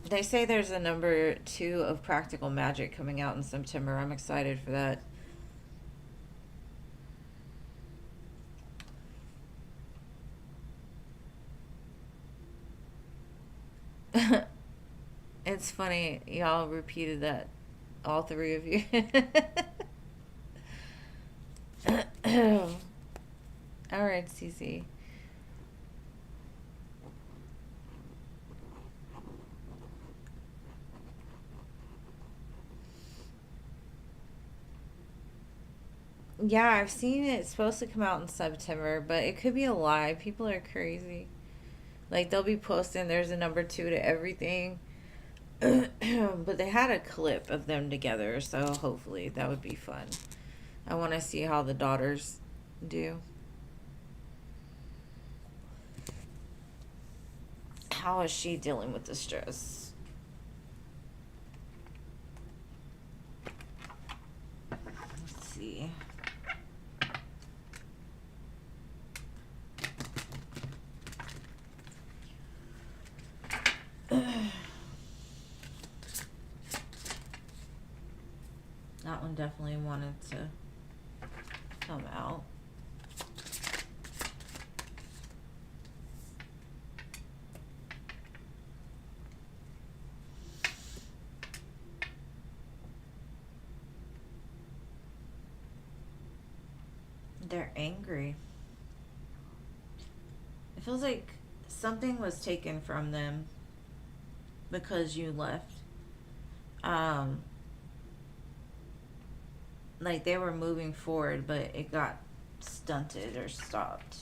They say there's a number 2 of Practical Magic coming out in September. I'm excited for that. It's funny, y'all repeated that, all 3 of you. All right, Cece. Yeah, I've seen it. It's supposed to come out in September, but it could be a lie. People are crazy. Like, they'll be posting there's a number 2 to everything. But they had a clip of them together, so hopefully that would be fun. I want to see how the daughters do. How is she dealing with the stress? Let's see. That one definitely wanted to come out. they're angry. It feels like something was taken from them because you left. Um, like they were moving forward, but it got stunted or stopped.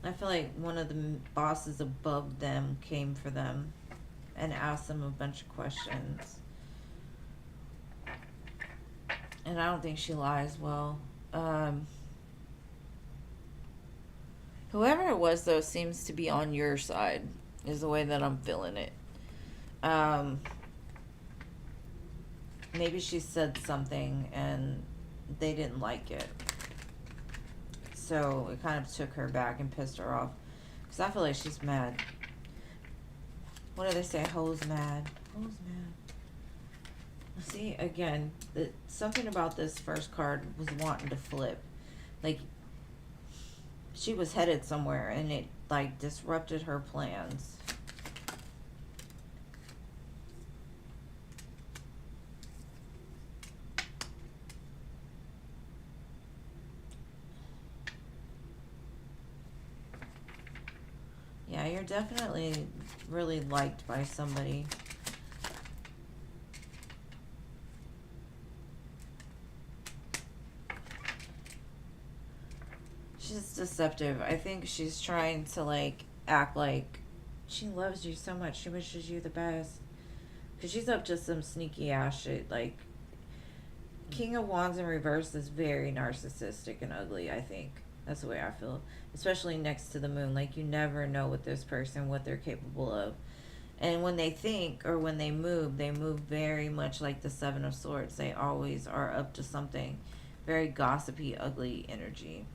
I feel like one of the bosses above them came for them and asked them a bunch of questions. And I don't think she lies well. Whoever it was, though, seems to be on your side, is the way that I'm feeling it. Maybe she said something and they didn't like it. So it kind of took her back and pissed her off. Because I feel like she's mad. What do they say? Hoes mad. Hoes mad. See, again, something about this first card was wanting to flip. Like, she was headed somewhere and it, like, disrupted her plans. Yeah, you're definitely really liked by somebody. She's deceptive. I think she's trying to, like, act like she loves you so much. She wishes you the best. Because she's up to some sneaky ass shit. Like, King of Wands in reverse is very narcissistic and ugly, I think. That's the way I feel. Especially next to the moon. Like, you never know with this person what they're capable of. And when they think or when they move very much like the Seven of Swords. They always are up to something. Very gossipy, ugly energy.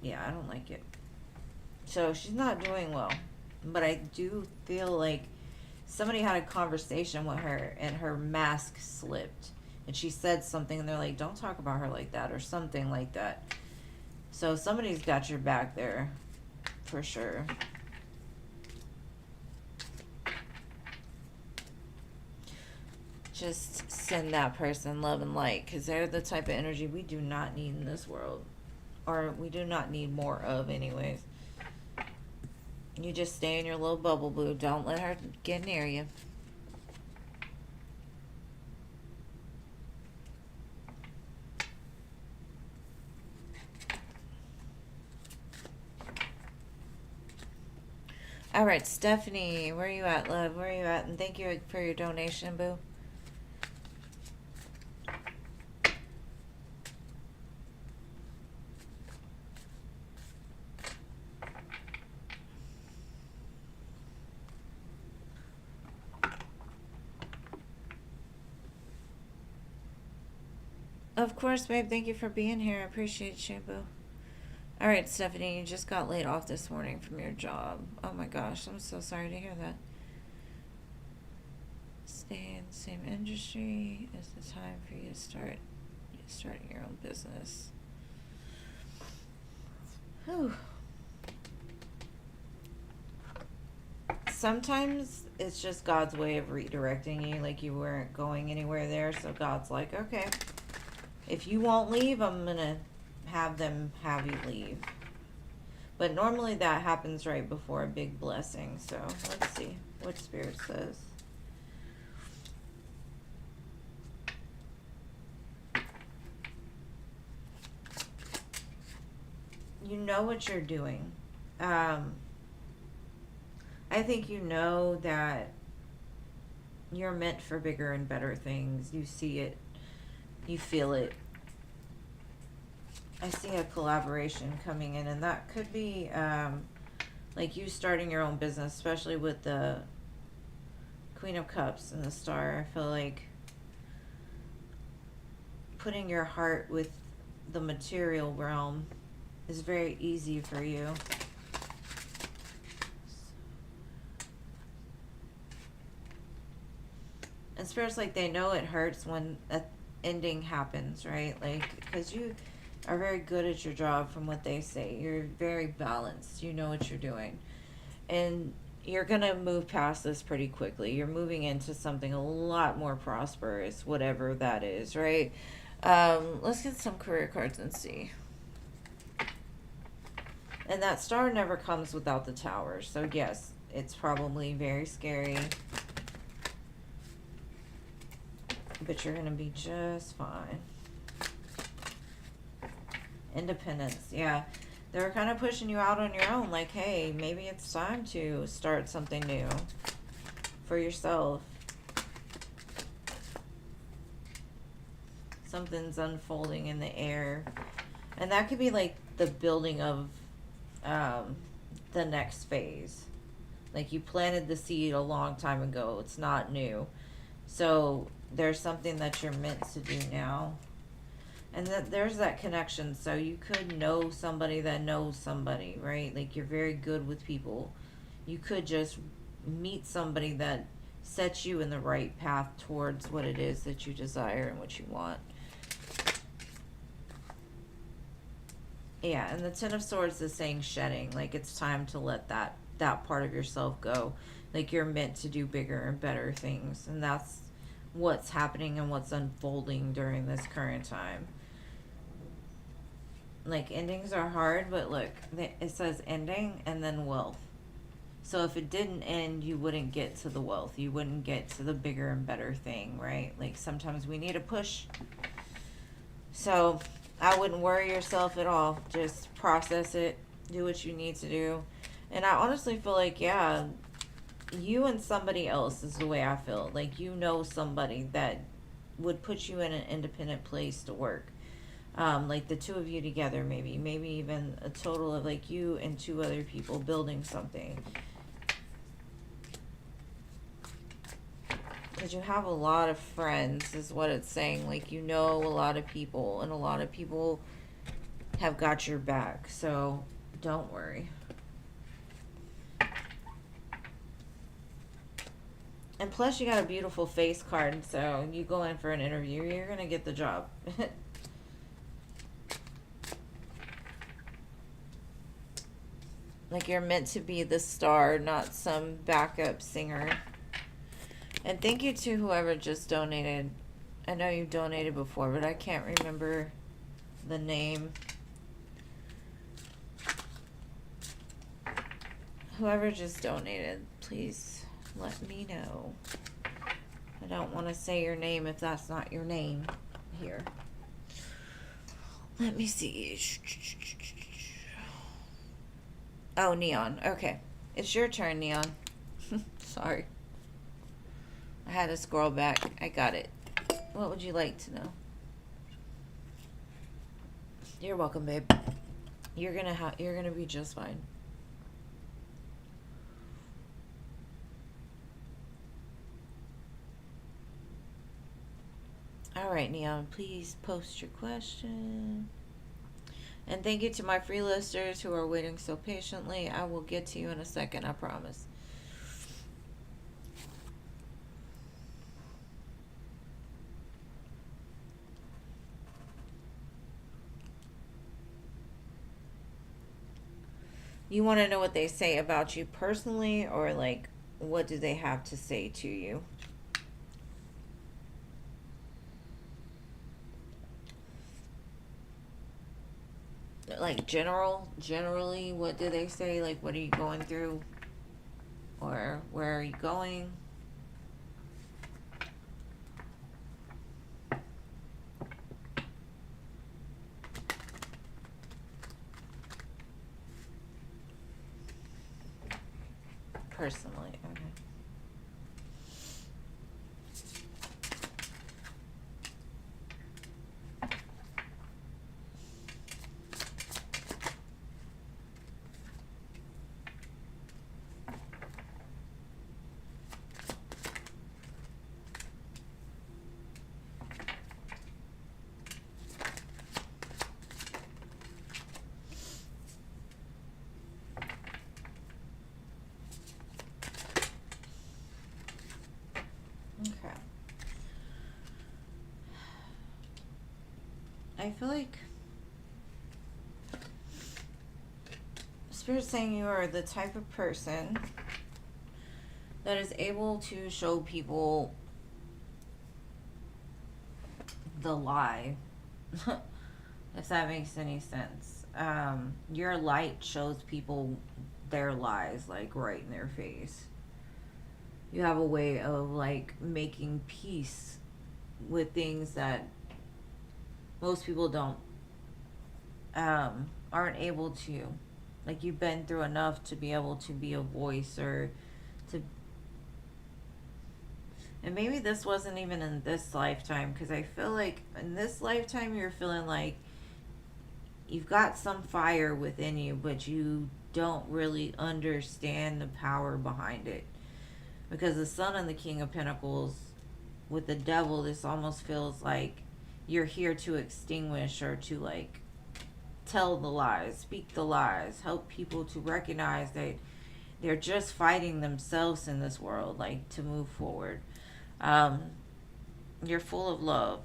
Yeah, I don't like it. So she's not doing well. But I do feel like somebody had a conversation with her and her mask slipped. And she said something and they're like, don't talk about her like that or something like that. So somebody's got your back there for sure. Just send that person love and light because they're the type of energy we do not need in this world. Or we do not need more of anyways. You just stay in your little bubble, boo. Don't let her get near you. All right, Stephanie, where are you at, love? Where are you at? And thank you for your donation, boo. Of course, babe. Thank you for being here. I appreciate you, boo. All right, Stephanie, you just got laid off this morning from your job. Oh my gosh, I'm so sorry to hear that. Stay in the same industry. It's the time for you to start starting your own business. Whew. Sometimes it's just God's way of redirecting you, like you weren't going anywhere there, so God's like, okay, if you won't leave, I'm gonna have them have you leave. But normally that happens right before a big blessing, so let's see what Spirit says. You know what you're doing. I think you know that you're meant for bigger and better things. You see it. You feel it. I see a collaboration coming in, and that could be like you starting your own business, especially with the Queen of Cups and the Star. I feel like putting your heart with the material realm is very easy for you. And Spirit's like they know it hurts when an ending happens, right? Like, because you are very good at your job from what they say. You're very balanced. You know what you're doing. And you're going to move past this pretty quickly. You're moving into something a lot more prosperous, whatever that is, right? Let's get some career cards and see. And that star never comes without the tower. So yes, it's probably very scary. But you're going to be just fine. Independence, yeah. They're kind of pushing you out on your own. Like, hey, maybe it's time to start something new for yourself. Something's unfolding in the air. And that could be like the building of the next phase. Like you planted the seed a long time ago. It's not new. So there's something that you're meant to do now. And that there's that connection. So you could know somebody that knows somebody, right? Like you're very good with people. You could just meet somebody that sets you in the right path towards what it is that you desire and what you want. Yeah, and the Ten of Swords is saying shedding. Like it's time to let that part of yourself go. Like you're meant to do bigger and better things. And that's what's happening and what's unfolding during this current time. Like endings are hard, but look, it says ending and then wealth. So if it didn't end, you wouldn't get to the wealth. You wouldn't get to the bigger and better thing, right? Like sometimes we need a push. So I wouldn't worry yourself at all. Just process it. Do what you need to do. And I honestly feel like, yeah, you and somebody else is the way I feel. Like you know somebody that would put you in an independent place to work. Like the two of you together, maybe even a total of like you and two other people building something. Because you have a lot of friends is what it's saying. Like you know a lot of people, and a lot of people have got your back, so don't worry. And plus you got a beautiful face card, so you go in for an interview, you're gonna get the job. Like you're meant to be the star, not some backup singer. And thank you to whoever just donated. I know you've donated before, but I can't remember the name. Whoever just donated, please let me know. I don't want to say your name if that's not your name here. Let me see. Oh, Neon. Okay. It's your turn, Neon. Sorry. I had to scroll back. I got it. What would you like to know? You're welcome, babe. You're gonna be just fine. All right, Neon, please post your question. And thank you to my free listers who are waiting so patiently. I will get to you in a second, I promise. You want to know what they say about you personally, or like what do they have to say to you? Like generally, what do they say? Like, what are you going through? Or where are you going? Personally, okay. Okay. I feel like Spirit's saying you are the type of person that is able to show people the lie, if that makes any sense. Your light shows people their lies, like, right in their face. You have a way of, like, making peace with things that most people don't, aren't able to. Like, you've been through enough to be able to be a voice, or to, and maybe this wasn't even in this lifetime, because I feel like in this lifetime you're feeling like you've got some fire within you, but you don't really understand the power behind it. Because the Sun and the King of Pentacles with the Devil, this almost feels like you're here to extinguish, or to, like, tell the lies, speak the lies, help people to recognize that they're just fighting themselves in this world, like, to move forward. Um, you're full of love,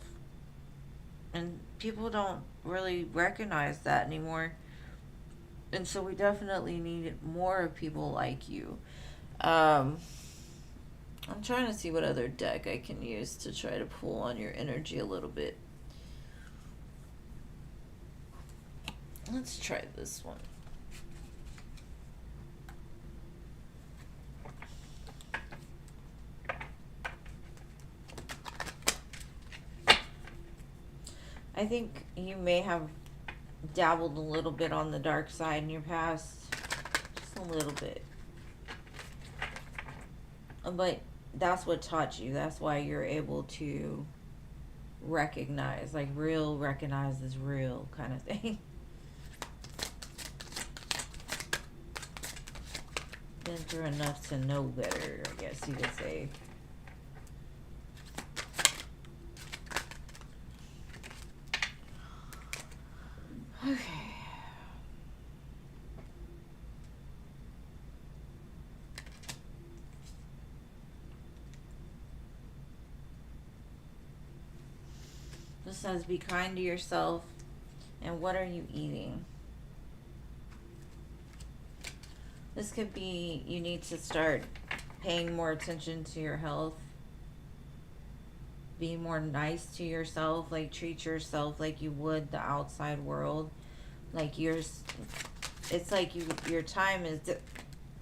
and people don't really recognize that anymore. And so we definitely need more of people like you. Um, I'm trying to see what other deck I can use to try to pull on your energy a little bit. Let's try this one. I think you may have dabbled a little bit on the dark side in your past. Just a little bit. But that's what taught you. That's why you're able to recognize, like, real recognize is real kind of thing. Been through enough to know better, I guess you could say. Okay. This says, be kind to yourself. And what are you eating? This could be you need to start paying more attention to your health. Be more nice to yourself. Like, treat yourself like you would the outside world. Like, it's like your time is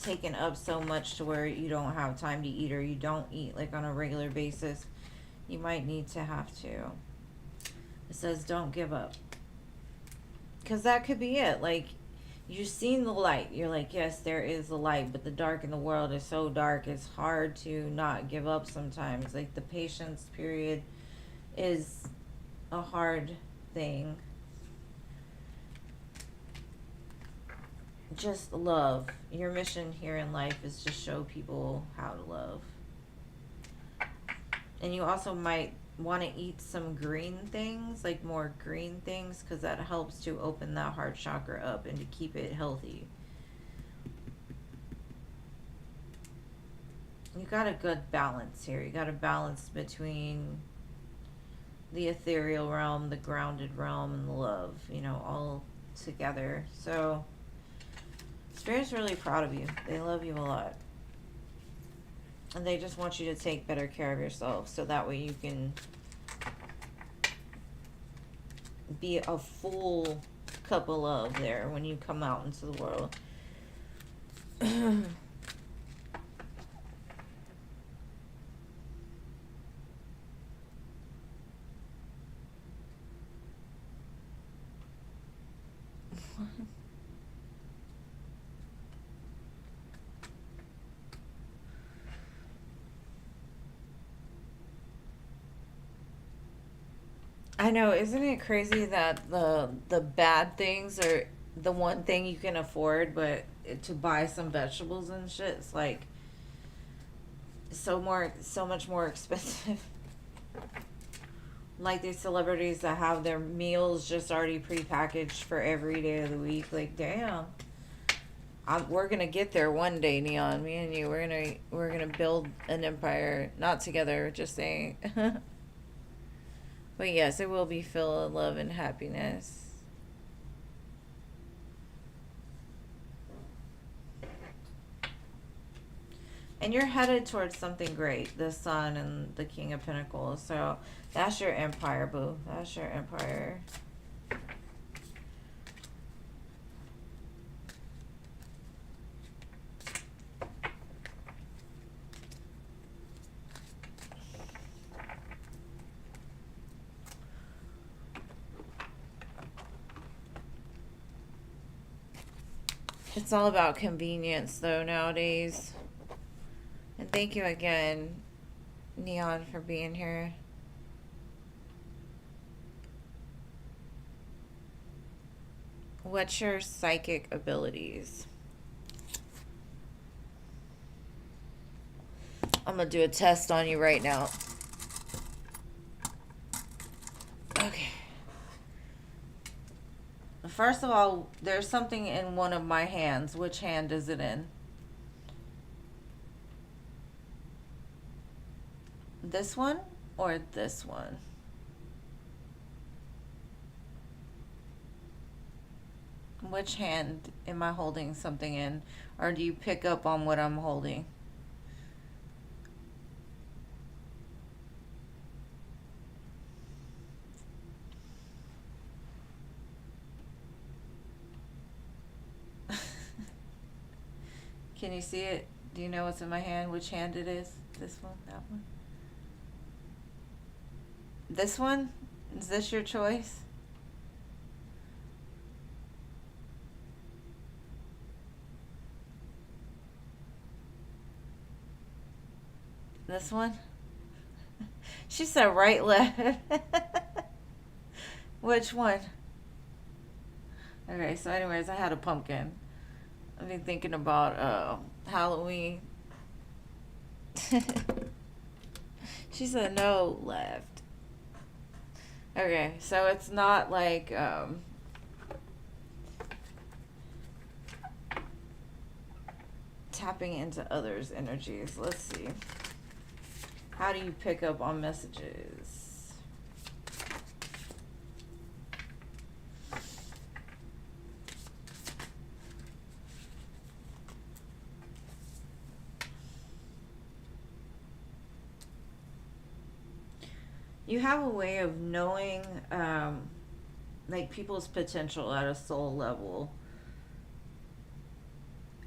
taken up so much to where you don't have time to eat, or you don't eat, like, on a regular basis. You might need to have to. It says, don't give up. Because that could be it. Like, you've seen the light. You're like, yes, there is a light, but the dark in the world is so dark, it's hard to not give up sometimes. Like, the patience period is a hard thing. Just love. Your mission here in life is to show people how to love. And you also might want to eat some green things, like more green things, because that helps to open that heart chakra up and to keep it healthy. You got a good balance here. You got a balance between the ethereal realm, the grounded realm, and the love, you know, all together. So Spirit's really proud of you. They love you a lot. And they just want you to take better care of yourself, so that way you can be a full cup of love there when you come out into the world. I know, isn't it crazy that the bad things are the one thing you can afford, but to buy some vegetables and shit, it's like so much more expensive. Like these celebrities that have their meals just already prepackaged for every day of the week. Like, damn. We're gonna get there one day, Neon. Me and you, we're gonna build an empire. Not together, just saying. But yes, it will be filled with love and happiness. And you're headed towards something great, the Sun and the King of Pentacles. So that's your empire, boo. That's your empire. It's all about convenience, though, nowadays. And thank you again, Neon, for being here. What's your psychic abilities? I'm going to do a test on you right now. Okay. First of all, there's something in one of my hands. Which hand is it in? This one or this one? Which hand am I holding something in? Or do you pick up on what I'm holding? Can you see it? Do you know what's in my hand? Which hand it is? This one? That one? This one? Is this your choice? This one? She said right, left. Which one? Okay, so anyways, I had a pumpkin. I've been thinking about Halloween. She said no, left. Okay, so it's not like tapping into others' energies. Let's see. How do you pick up on messages? You have a way of knowing like people's potential at a soul level.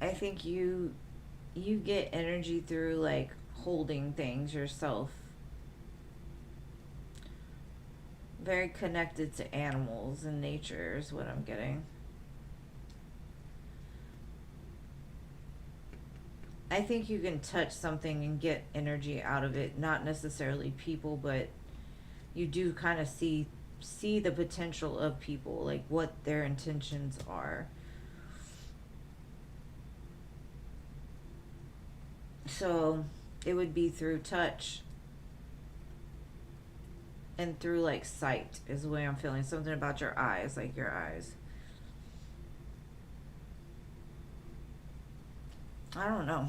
I think you get energy through like holding things yourself. Very connected to animals and nature is what I'm getting. I think you can touch something and get energy out of it, not necessarily people, but you do kind of see the potential of people, like what their intentions are. So it would be through touch and through like sight is the way I'm feeling. Something about your eyes, like your eyes. I don't know.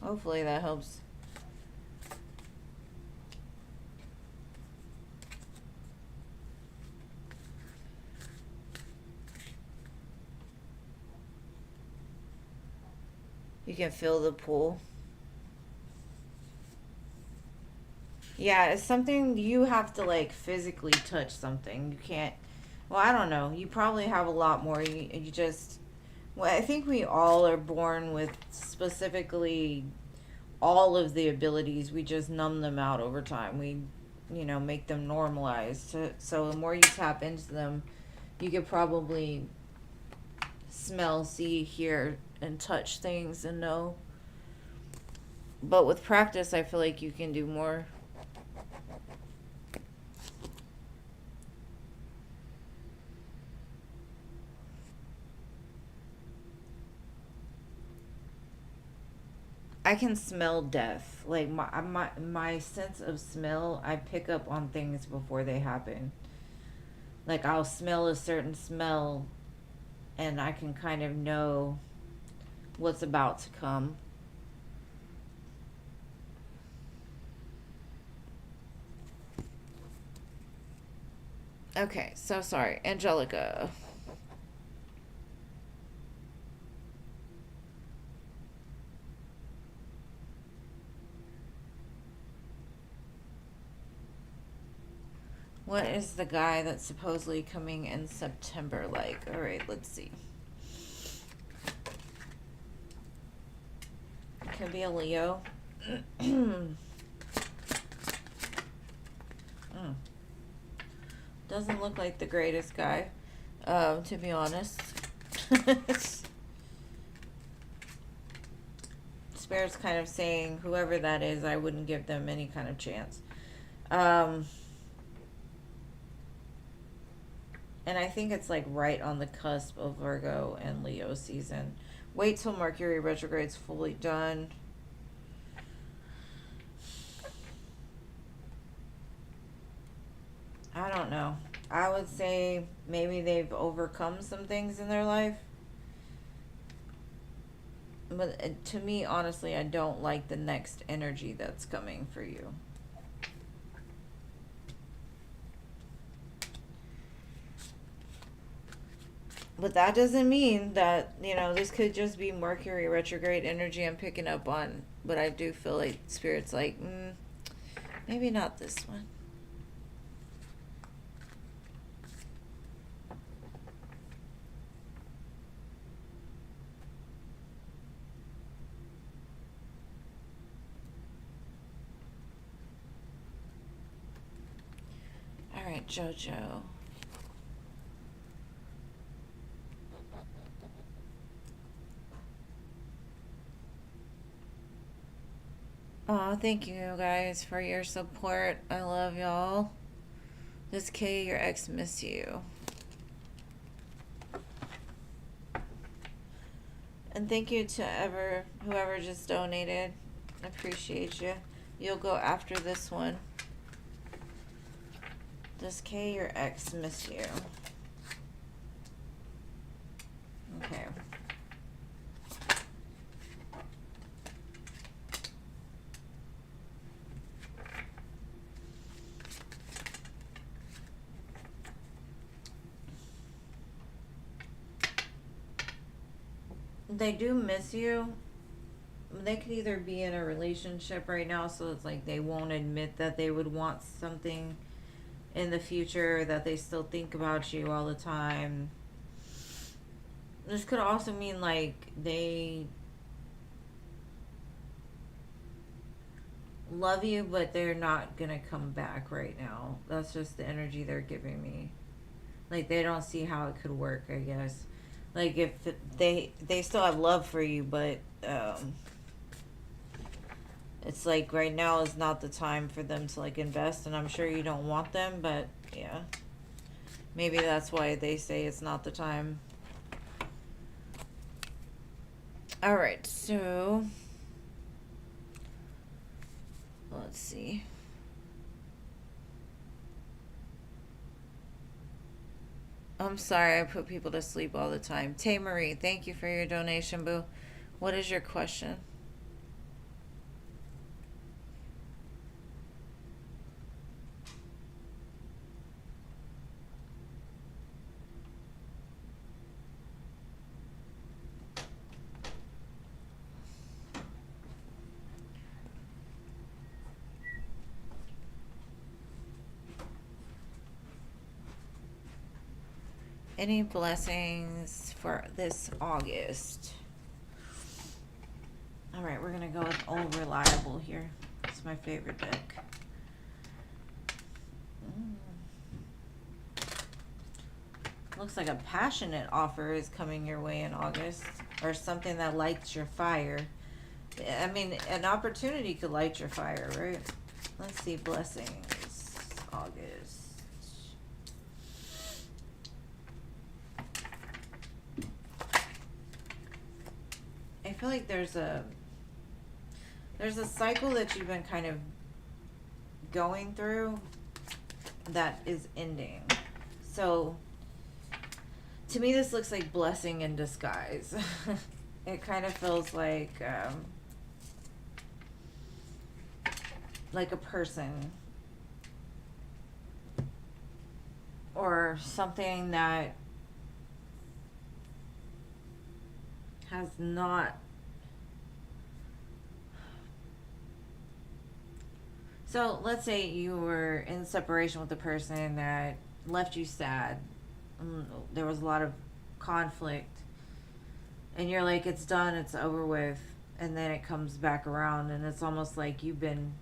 Hopefully that helps. You can feel the pull. Yeah, it's something you have to like physically touch something. You can't. Well, I don't know. You probably have a lot more. You just. Well, I think we all are born with specifically all of the abilities. We just numb them out over time. We, make them normalized. So the more you tap into them, you could probably smell, see, hear, and touch things and know. But with practice, I feel like you can do more. I can smell death. Like my sense of smell, I pick up on things before they happen. Like I'll smell a certain smell and I can kind of know what's about to come. Okay, so sorry. Angelica. What is the guy that's supposedly coming in September like? All right, let's see. Could be a Leo. Doesn't look like the greatest guy, to be honest. Spirit's kind of saying whoever that is, I wouldn't give them any kind of chance. And I think it's like right on the cusp of Virgo and Leo season. Wait till Mercury retrograde's fully done. I don't know. I would say maybe they've overcome some things in their life. But to me, honestly, I don't like the next energy that's coming for you. But that doesn't mean that, you know, this could just be Mercury retrograde energy I'm picking up on. But I do feel like Spirit's like, maybe not this one. All right, JoJo. Oh, thank you guys for your support. I love y'all. This K, your ex miss you. And thank you to whoever just donated. I appreciate you. You'll go after this one. This K, your ex miss you. Okay. They do miss you. They could either be in a relationship right now, so it's like they won't admit that they would want something in the future, that they still think about you all the time. This could also mean like they love you, but they're not gonna come back right now. That's just the energy they're giving me. Like they don't see how it could work, I guess. Like if they still have love for you, but it's like right now is not the time for them to like invest, and I'm sure you don't want them, but yeah. Maybe that's why they say it's not the time. All right, so let's see. I'm sorry I put people to sleep all the time. Tay Marie, thank you for your donation, boo. What is your question? Any blessings for this August? All right, we're going to go with Old Reliable here. It's my favorite deck. Looks like a passionate offer is coming your way in August, or something that lights your fire. I mean, an opportunity could light your fire, right? Let's see, blessings, August. I feel like there's a cycle that you've been kind of going through that is ending. So to me, this looks like blessing in disguise. It kind of feels like a person or something that has not So let's say you were in separation with a person that left you sad. There was a lot of conflict, and you're like, it's done, it's over with, and then it comes back around, and it's almost like you've been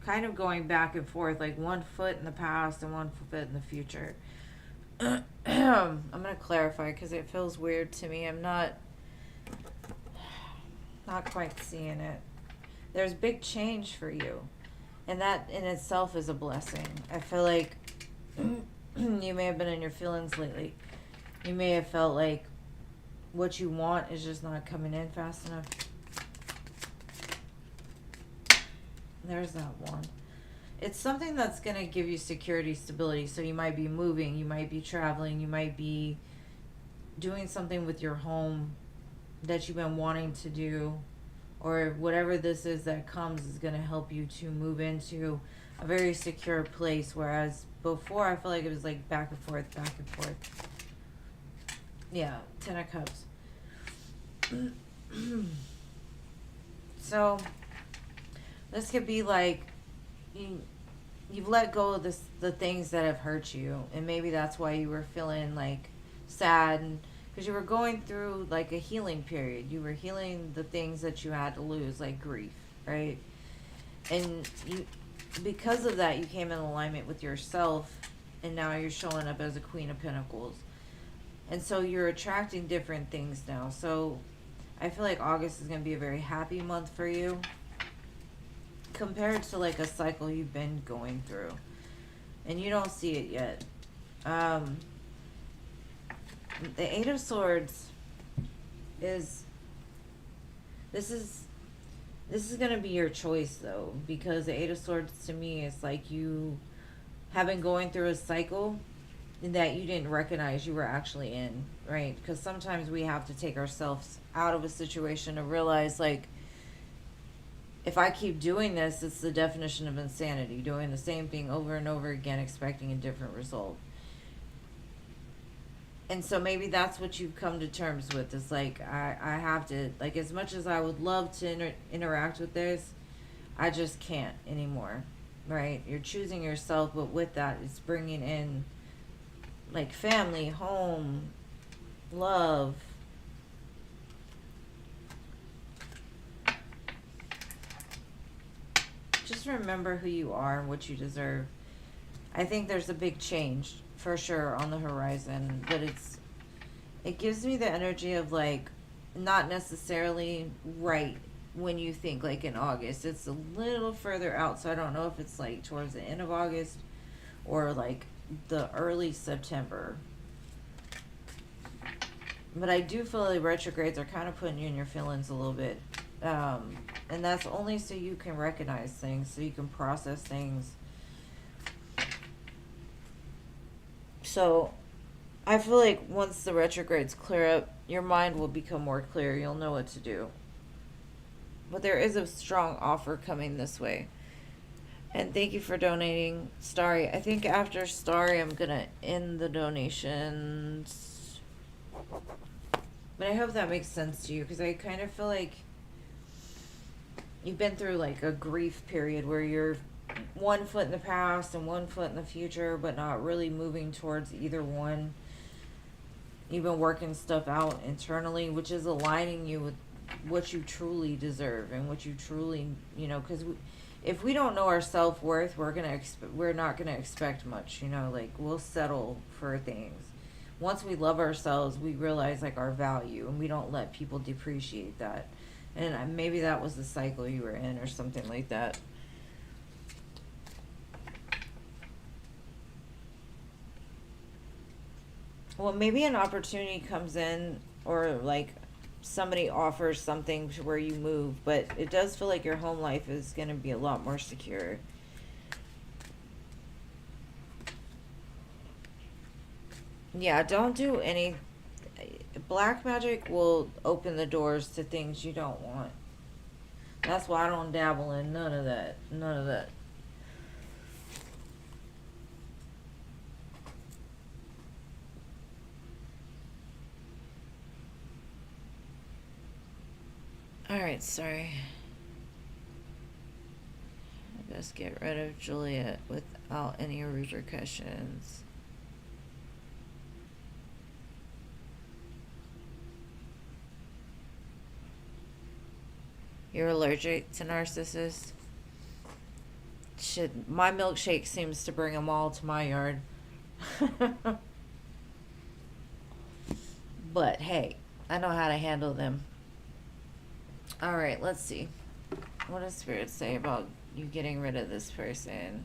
kind of going back and forth, like one foot in the past and one foot in the future. I'm gonna clarify because it feels weird to me. I'm not quite seeing it. There's big change for you, and that in itself is a blessing. I feel like you may have been in your feelings lately. You may have felt like what you want is just not coming in fast enough. There's that one. It's something that's going to give you security, stability. So you might be moving, you might be traveling, you might be doing something with your home that you've been wanting to do, or whatever this is that comes is going to help you to move into a very secure place. Whereas before, I feel like it was like back and forth, back and forth. Yeah, 10 of Cups. So this could be like you've let go of the things that have hurt you, and maybe that's why you were feeling like sad, and because you were going through like a healing period. You were healing the things that you had to lose, like grief, right? And you, because of that, you came in alignment with yourself, and now you're showing up as a Queen of Pentacles. And so you're attracting different things now. So I feel like August is going to be a very happy month for you compared to like a cycle you've been going through. And you don't see it yet. The Eight of Swords is... This is going to be your choice though. Because the Eight of Swords to me is like you have been going through a cycle that you didn't recognize you were actually in, right? Because sometimes we have to take ourselves out of a situation to realize, like, if I keep doing this, it's the definition of insanity, doing the same thing over and over again, expecting a different result. And so maybe that's what you've come to terms with. It's like, I have to, like, as much as I would love to interact with this, I just can't anymore, right? You're choosing yourself, but with that, it's bringing in like family, home, love. Just remember who you are and what you deserve. I think there's a big change for sure on the horizon, but it gives me the energy of like not necessarily right when you think like in August. It's a little further out, so I don't know if it's like towards the end of August or like the early September. But I do feel like retrogrades are kind of putting you in your feelings a little bit. And that's only so you can recognize things, so you can process things. So I feel like once the retrogrades clear up, your mind will become more clear. You'll know what to do. But there is a strong offer coming this way. And thank you for donating, Starry. I think after Starry, I'm going to end the donations. But I hope that makes sense to you, because I kind of feel like you've been through like a grief period where you're one foot in the past and one foot in the future, but not really moving towards either one. You've been working stuff out internally, which is aligning you with what you truly deserve and what you truly, you know, because if we don't know our self-worth, we're not gonna expect much, you know, like we'll settle for things. Once we love ourselves, we realize like our value, and we don't let people depreciate that. And maybe that was the cycle you were in or something like that. Well, maybe an opportunity comes in, or like somebody offers something to where you move, but it does feel like your home life is going to be a lot more secure. Yeah, don't do any... Black magic will open the doors to things you don't want. That's why I don't dabble in none of that. None of that. Alright, sorry. Best get rid of Juliet without any repercussions. You're allergic to narcissists? Shit, my milkshake seems to bring them all to my yard. But hey, I know how to handle them. Alright, let's see. What does Spirit say about you getting rid of this person?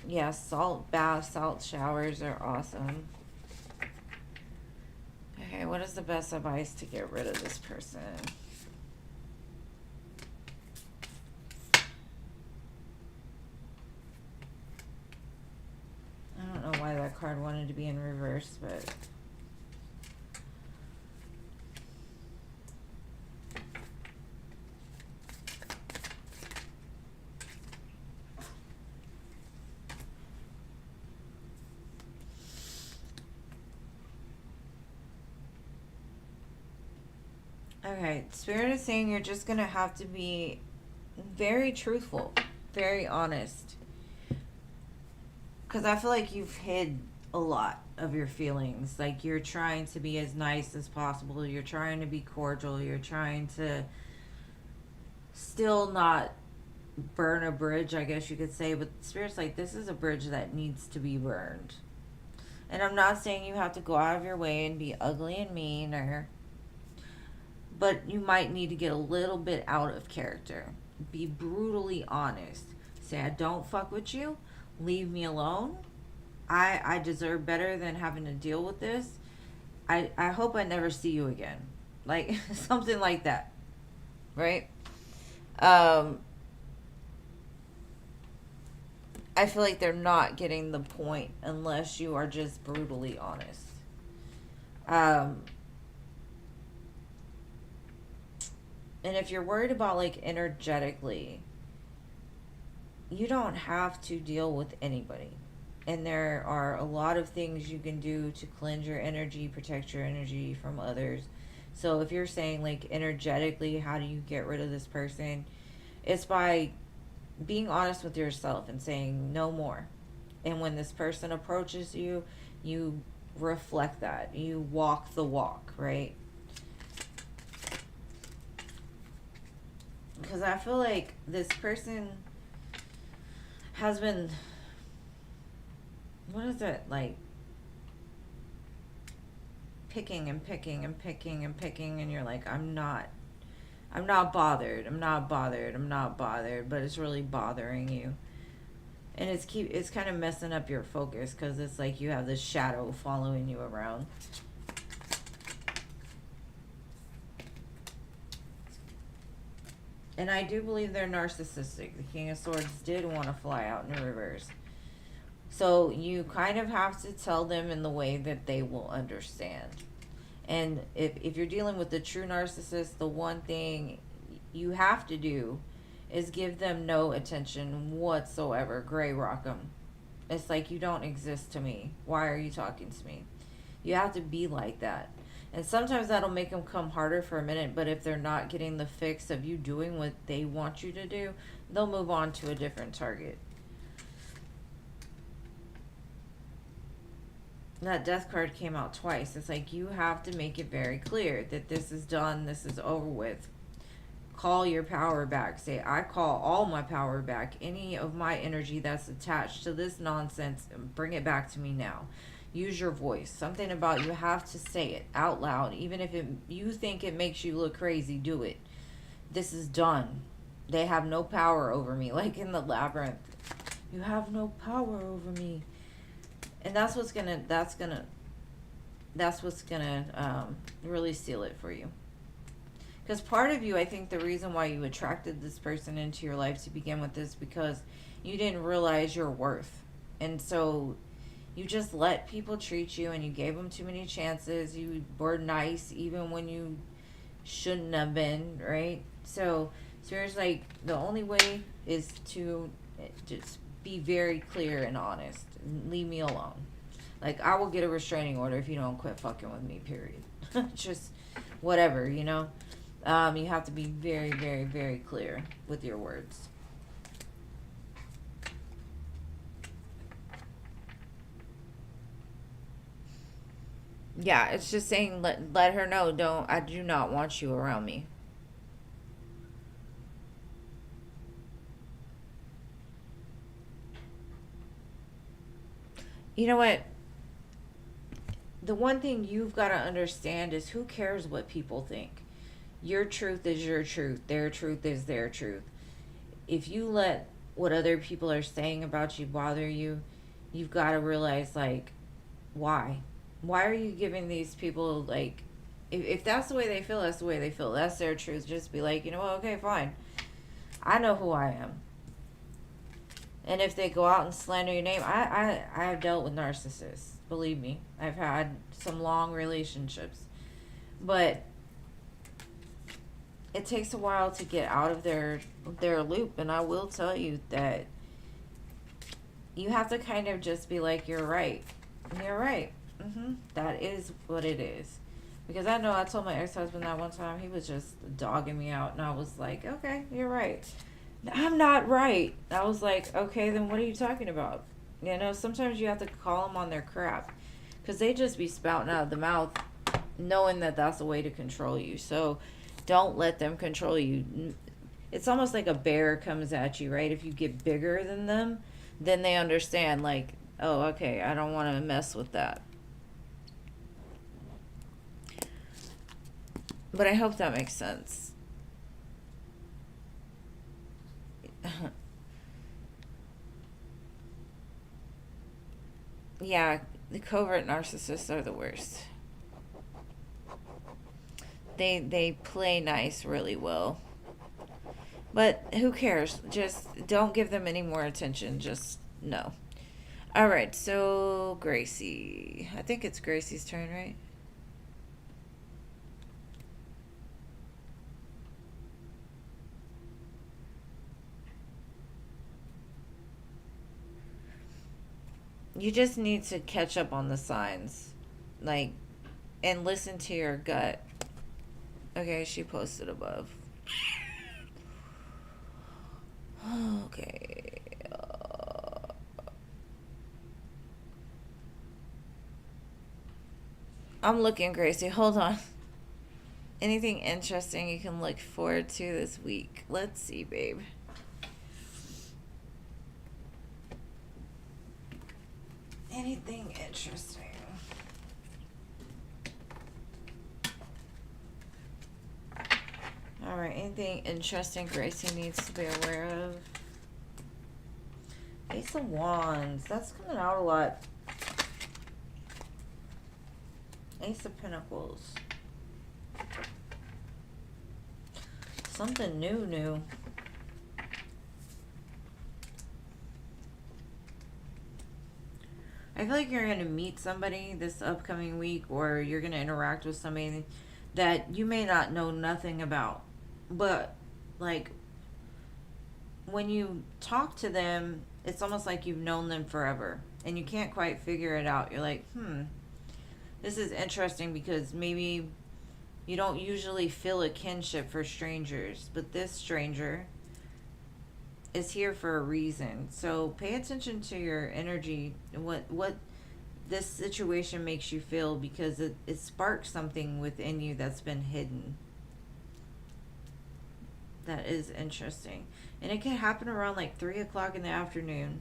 Yeah, salt baths, salt showers are awesome. Okay, what is the best advice to get rid of this person? I don't know why that card wanted to be in reverse, but... Okay, Spirit is saying you're just going to have to be very truthful, very honest. Because I feel like you've hid a lot of your feelings. Like, you're trying to be as nice as possible. You're trying to be cordial. You're trying to still not burn a bridge, I guess you could say. But Spirit's like, this is a bridge that needs to be burned. And I'm not saying you have to go out of your way and be ugly and mean, but you might need to get a little bit out of character. Be brutally honest. Say, I don't fuck with you. Leave me alone. I deserve better than having to deal with this. I hope I never see you again. Like, something like that. Right? I feel like they're not getting the point unless you are just brutally honest. And if you're worried about, like, energetically, you don't have to deal with anybody. And there are a lot of things you can do to cleanse your energy, protect your energy from others. So if you're saying, like, energetically, how do you get rid of this person? It's by being honest with yourself and saying no more. And when this person approaches you, you reflect that. You walk the walk, right? Because I feel like this person has been, what is it, like, picking and picking and picking and picking, and you're like, I'm not bothered, but it's really bothering you. And it's kind of messing up your focus, because it's like you have this shadow following you around. And I do believe they're narcissistic. The King of Swords did want to fly out in reverse. So you kind of have to tell them in the way that they will understand. And if you're dealing with the true narcissist, the one thing you have to do is give them no attention whatsoever. Gray rock them. It's like, you don't exist to me. Why are you talking to me? You have to be like that. And sometimes that'll make them come harder for a minute, but if they're not getting the fix of you doing what they want you to do, they'll move on to a different target. That death card came out twice. It's like, you have to make it very clear that this is done, this is over with. Call your power back. Say, I call all my power back. Any of my energy that's attached to this nonsense, bring it back to me now. Use your voice. Something about, you have to say it out loud. Even if you think it makes you look crazy, do it. This is done. They have no power over me. Like in the labyrinth. You have no power over me. And that's what's gonna really seal it for you. Because part of you, I think the reason why you attracted this person into your life to begin with is because you didn't realize your worth. And so you just let people treat you, and you gave them too many chances. You were nice even when you shouldn't have been, right? So Spirit's like, the only way is to just be very clear and honest. Leave me alone. Like, I will get a restraining order if you don't quit fucking with me, period. Just whatever, you know. You have to be very, very, very clear with your words. Yeah, it's just saying let her know, I do not want you around me. You know what? The one thing you've got to understand is who cares what people think? Your truth is your truth. Their truth is their truth. If you let what other people are saying about you bother you, you've got to realize, like, why? Why are you giving these people, like, if that's the way they feel, that's the way they feel. That's their truth. Just be like, you know what? Okay, fine. I know who I am. And if they go out and slander your name, I have dealt with narcissists. Believe me, I've had some long relationships. But it takes a while to get out of their loop. And I will tell you that you have to kind of just be like, you're right. You're right. That is what it is. Because I know I told my ex-husband that one time. He was just dogging me out. And I was like, okay, you're right. I'm not right. I was like, okay, then what are you talking about? You know, sometimes you have to call them on their crap. Because they just be spouting out of the mouth knowing that that's a way to control you. So don't let them control you. It's almost like a bear comes at you, right? If you get bigger than them, then they understand, like, oh, okay, I don't want to mess with that. But I hope that makes sense. Yeah, the covert narcissists are the worst. They play nice really well. But who cares? Just don't give them any more attention. Just no. All right, so Gracie. I think it's Gracie's turn, right? You just need to catch up on the signs. Like, and listen to your gut. Okay, she posted above. Okay. I'm looking, Gracie. Hold on. Anything interesting you can look forward to this week? Let's see, babe. Anything interesting? Alright, anything interesting Gracie needs to be aware of? Ace of Wands. That's coming out a lot. Ace of Pentacles. Something new. I feel like you're going to meet somebody this upcoming week, or you're going to interact with somebody that you may not know nothing about. But, like, when you talk to them, it's almost like you've known them forever. And you can't quite figure it out. You're like, this is interesting because maybe you don't usually feel a kinship for strangers. But this stranger is here for a reason. So pay attention to your energy and what this situation makes you feel, because it sparks something within you that's been hidden. That is interesting. And it can happen around like 3 o'clock in the afternoon.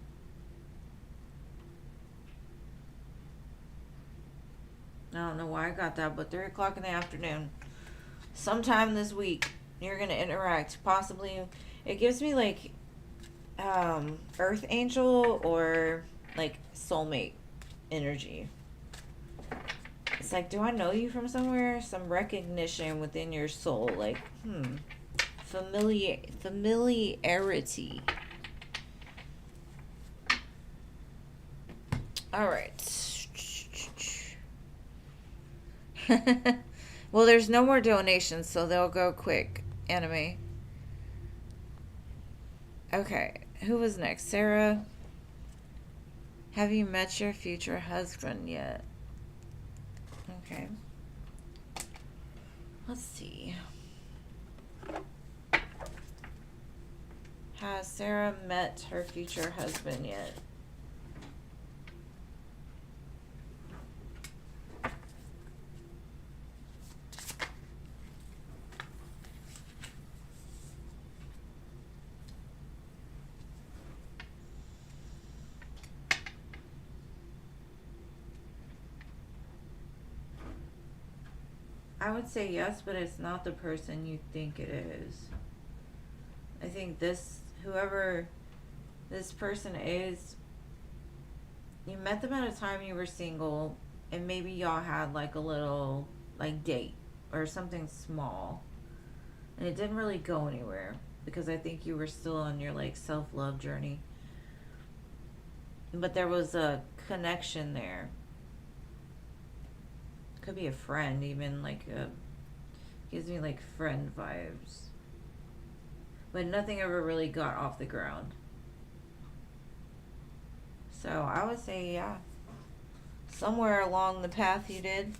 I don't know why I got that, but 3 o'clock in the afternoon. Sometime this week, you're going to interact. Possibly, it gives me like Earth Angel or like soulmate energy. It's like, do I know you from somewhere? Some recognition within your soul. Like, familiarity. All right. Well, there's no more donations, so they'll go quick. Anime. Okay, who was next? Sarah. Have you met your future husband yet? Okay. Let's see. Has Sarah met her future husband yet? I would say yes, but it's not the person you think it is. I think whoever this person is, you met them at a time you were single, and maybe y'all had like a little like date or something small, and it didn't really go anywhere because I think you were still on your like self-love journey. But there was a connection there. Could be a friend, even like gives me like friend vibes. But nothing ever really got off the ground. So I would say yeah. Somewhere along the path you did.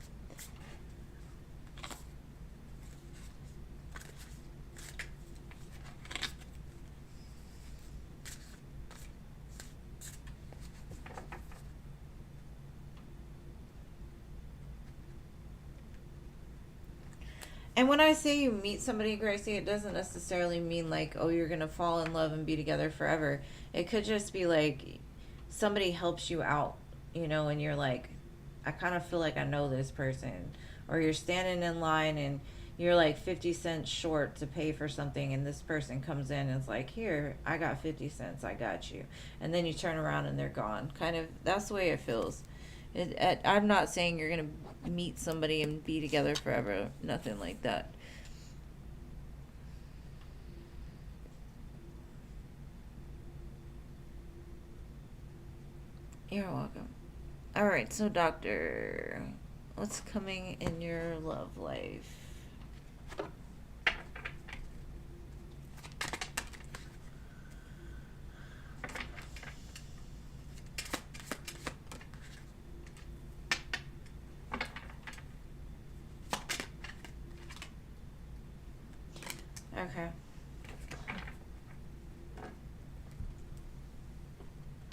And when I say you meet somebody, Gracie, it doesn't necessarily mean like, oh, you're going to fall in love and be together forever. It could just be like somebody helps you out, and you're like, I kind of feel like I know this person. Or you're standing in line and you're like 50 cents short to pay for something, and this person comes in and is like, here, I got 50 cents, I got you. And then you turn around and they're gone. Kind of, that's the way it feels. I'm not saying you're going to meet somebody and be together forever. Nothing like that. You're welcome. Alright, so doctor, what's coming in your love life? Okay.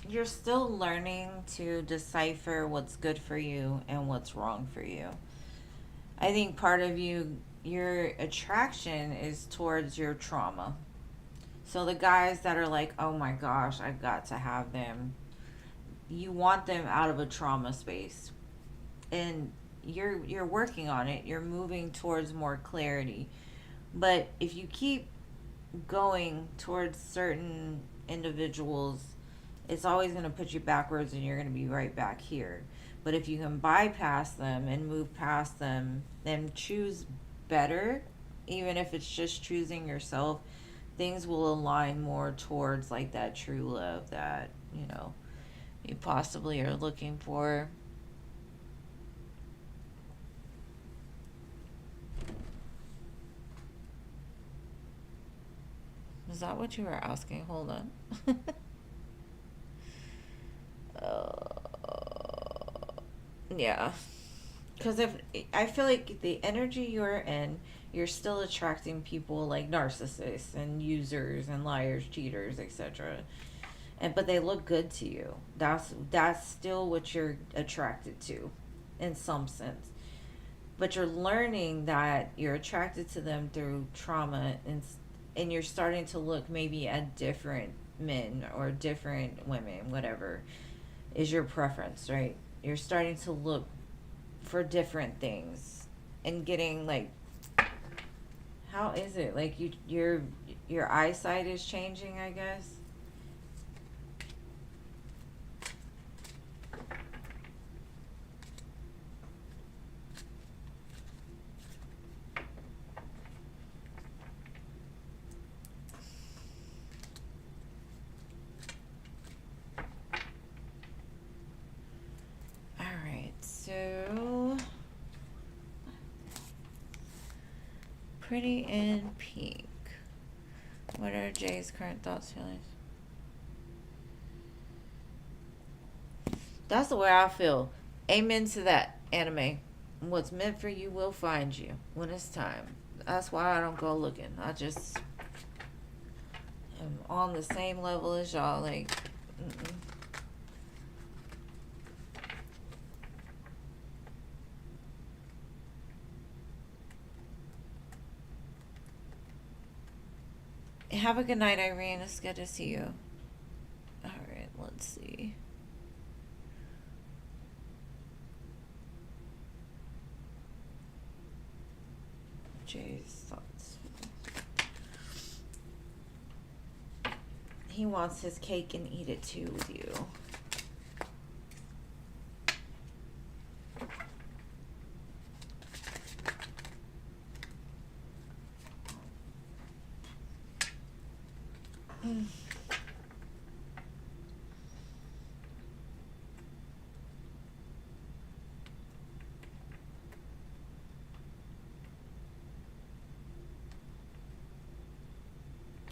You're still learning to decipher what's good for you and what's wrong for you. I think part of your attraction is towards your trauma. So the guys that are like, oh my gosh, I've got to have them, you want them out of a trauma space. And you're working on it. You're moving towards more clarity. But if you keep going towards certain individuals, it's always going to put you backwards and you're going to be right back here. But if you can bypass them and move past them, then choose better, even if it's just choosing yourself, things will align more towards like that true love that, you possibly are looking for. Is that what you were asking? Hold on. Yeah. Because if I feel like the energy you're in, you're still attracting people like narcissists and users and liars, cheaters, etc. But they look good to you. That's still what you're attracted to, in some sense. But you're learning that you're attracted to them through trauma, and you're starting to look maybe at different men or different women, whatever is your preference, right? You're starting to look for different things and getting like, how is it like your eyesight is changing, I guess. All right, so Pretty in Pink, what are Jay's current thoughts, feelings? That's the way I feel. Amen to that, anime. What's meant for you will find you when it's time. That's why I don't go looking. I just am on the same level as y'all. Like, mm-mm. Have a good night, Irene. It's good to see you. Alright, let's see. Jay's thoughts. He wants his cake and eat it too with you.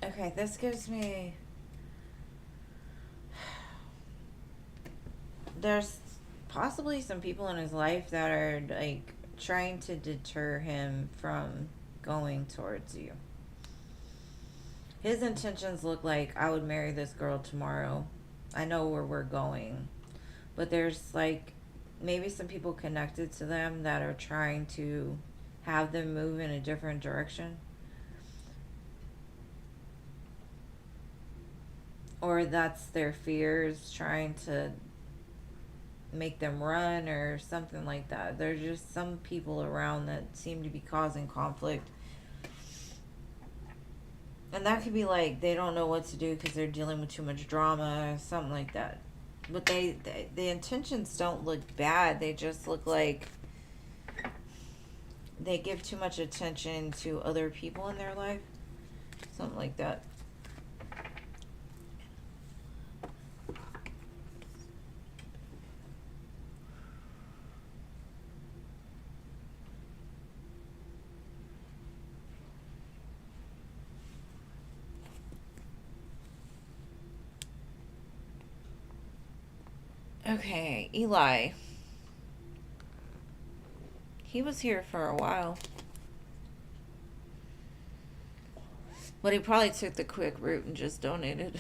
Okay, this gives me... There's possibly some people in his life that are, like, trying to deter him from going towards you. His intentions look like, I would marry this girl tomorrow. I know where we're going. But there's, like, maybe some people connected to them that are trying to have them move in a different direction. Or that's their fears trying to make them run or something like that. There's just some people around that seem to be causing conflict. And that could be like they don't know what to do because they're dealing with too much drama or something like that. But the intentions don't look bad. They just look like they give too much attention to other people in their life. Something like that. Okay, Eli. He was here for a while. But he probably took the quick route and just donated.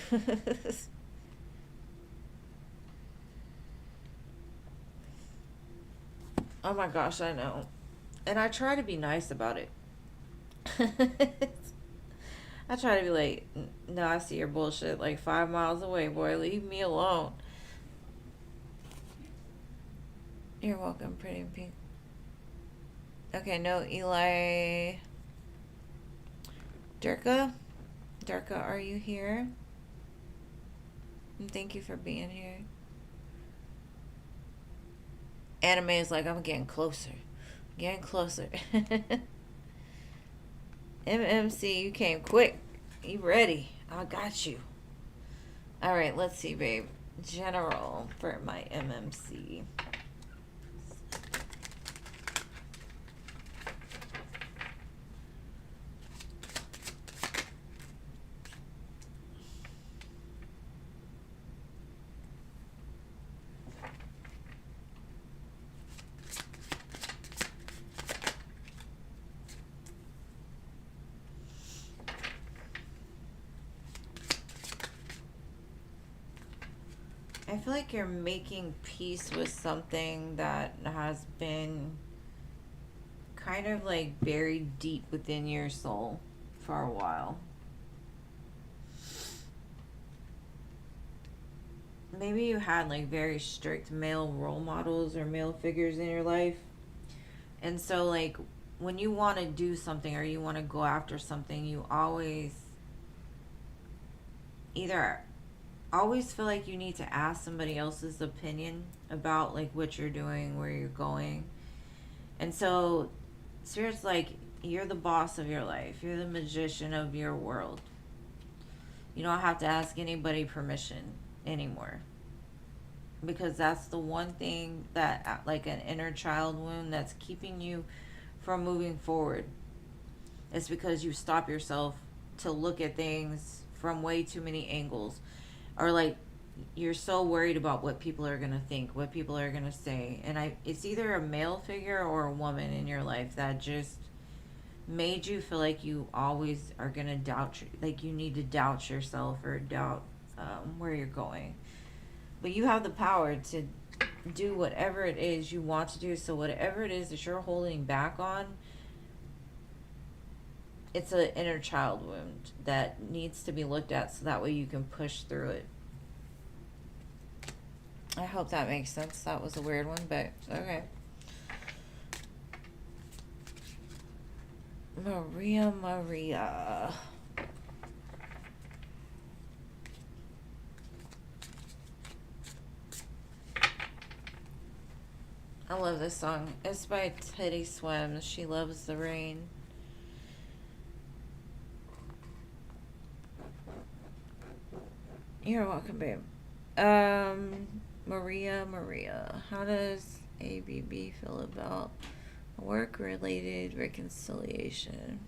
Oh my gosh, I know. And I try to be nice about it. I try to be like, no, I see your bullshit like 5 miles away, boy. Leave me alone. You're welcome, pretty in pink. Okay, no, Eli. Durka? Durka, are you here? And thank you for being here. Anime is like, I'm getting closer. Getting closer. MMC, you came quick. You ready? I got you. Alright, let's see, babe. General for my MMC. I feel like you're making peace with something that has been kind of like buried deep within your soul for a while. Maybe you had like very strict male role models or male figures in your life. And so, like, when you want to do something or you want to go after something, you either always feel like you need to ask somebody else's opinion about like what you're doing, where you're going. And so Spirit's like, you're the boss of your life. You're the magician of your world. You don't have to ask anybody permission anymore. Because that's the one thing that, like an inner child wound that's keeping you from moving forward. It's because you stop yourself to look at things from way too many angles. Or like you're so worried about what people are going to think, what people are going to say. And it's either a male figure or a woman in your life that just made you feel like you always are going to doubt, like you need to doubt yourself or doubt where you're going. But you have the power to do whatever it is you want to do. So whatever it is that you're holding back on, it's an inner child wound that needs to be looked at so that way you can push through it. I hope that makes sense. That was a weird one, but okay. Maria. I love this song. It's by Teddy Swims. She Loves the Rain. You're welcome, babe. Maria. How does ABB feel about work-related reconciliation?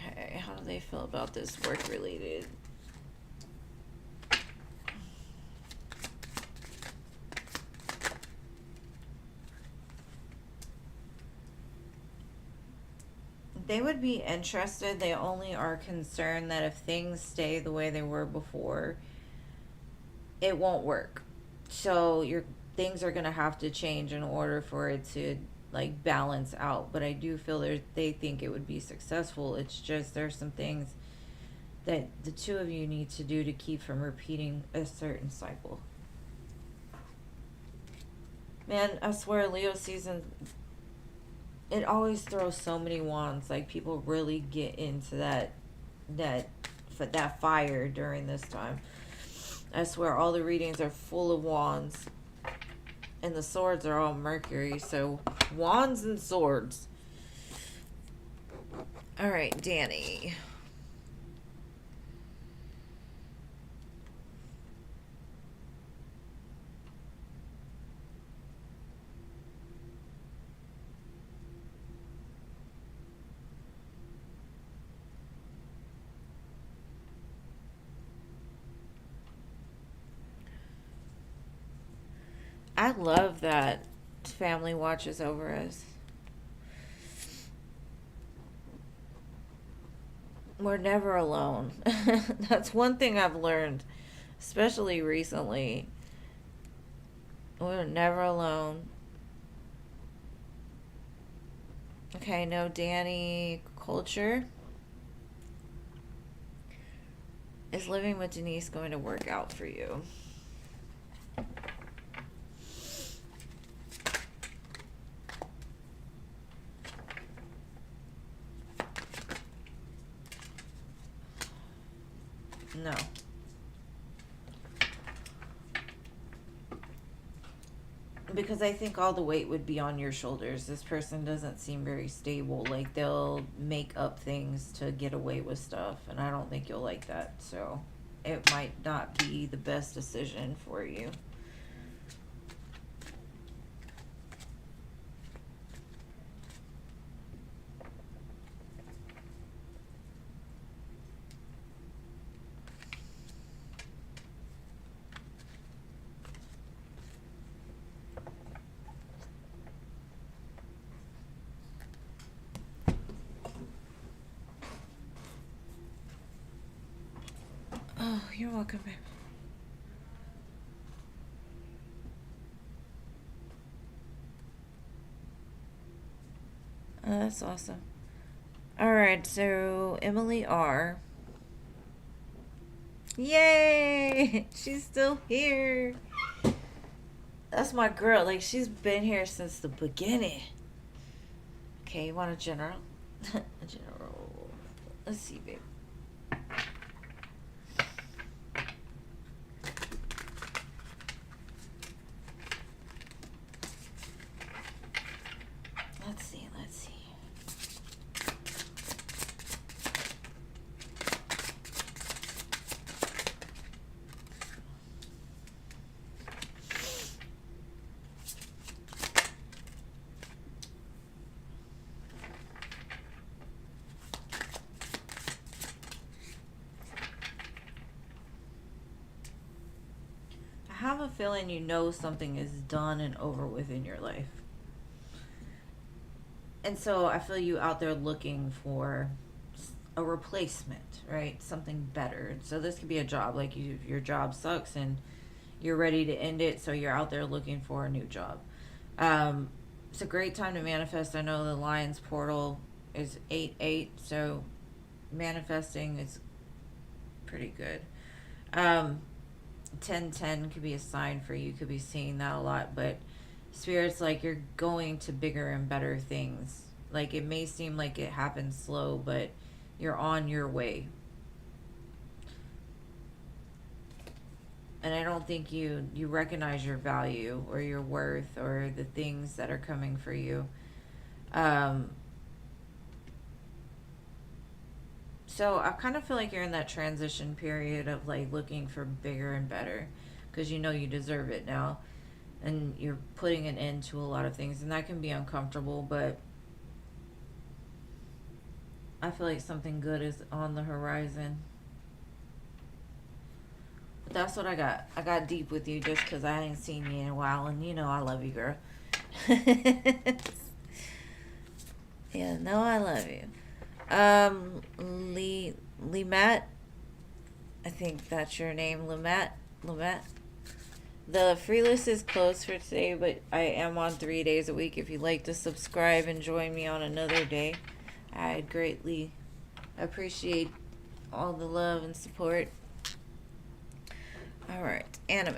Okay, how do they feel about this work-related? They would be interested. They only are concerned that if things stay the way they were before, it won't work. So your things are going to have to change in order for it to like balance out. But I do feel they think it would be successful. It's just there's some things that the two of you need to do to keep from repeating a certain cycle. Man, I swear Leo season, it always throws so many wands. Like people really get into that fire during this time. I swear all the readings are full of wands. And the swords are all Mercury, so wands and swords. All right, Danny. I love that family watches over us. We're never alone. That's one thing I've learned, especially recently. We're never alone. Okay, no Danny culture. Is living with Denise going to work out for you? No. Because I think all the weight would be on your shoulders. This person doesn't seem very stable. Like they'll make up things to get away with stuff, and I don't think you'll like that. So it might not be the best decision for you. Oh, you're welcome, babe. Oh, that's awesome. Alright, so Emily R. Yay! She's still here. That's my girl. Like, she's been here since the beginning. Okay, you want a general? A general. Let's see, babe. Let's see. have a feeling you know something is done and over with in your life. And so I feel you out there looking for a replacement, right? Something better. So this could be a job. Like your job sucks and you're ready to end it, so you're out there looking for a new job. It's a great time to manifest. I know the Lion's portal is 8/8, so manifesting is pretty good. 10/10 could be a sign for you. Could be seeing that a lot, but Spirit's like you're going to bigger and better things. Like it may seem like it happens slow, but you're on your way. And I don't think you recognize your value or your worth or the things that are coming for you. Um, so I kind of feel like you're in that transition period of like looking for bigger and better because you know you deserve it now, and you're putting an end to a lot of things, and that can be uncomfortable, but I feel like something good is on the horizon. But that's what I got. I got deep with you just because I ain't seen you in a while, and you know I love you, girl. Yeah, no, I love you. Lee Matt, I think that's your name, Lamette. The free list is closed for today, but I am on 3 days a week. If you'd like to subscribe and join me on another day, I'd greatly appreciate all the love and support. All right, anime.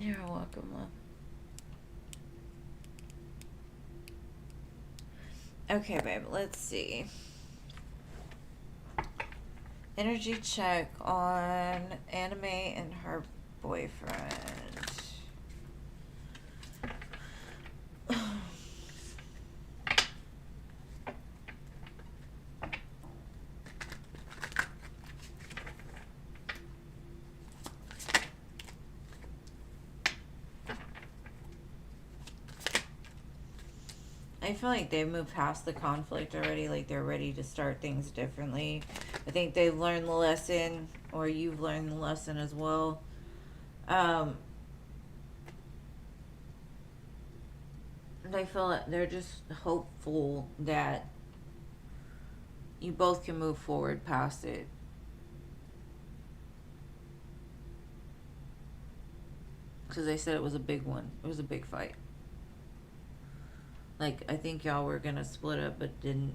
You're welcome, love. Okay, babe, let's see. Energy check on anime and her boyfriend. I feel like they've moved past the conflict already. Like they're ready to start things differently. I think they've learned the lesson, or you've learned the lesson as well. Um, they feel like they're just hopeful that you both can move forward past it. Because they said it was a big one. It was a big fight. Like, I think y'all were gonna split up, but didn't.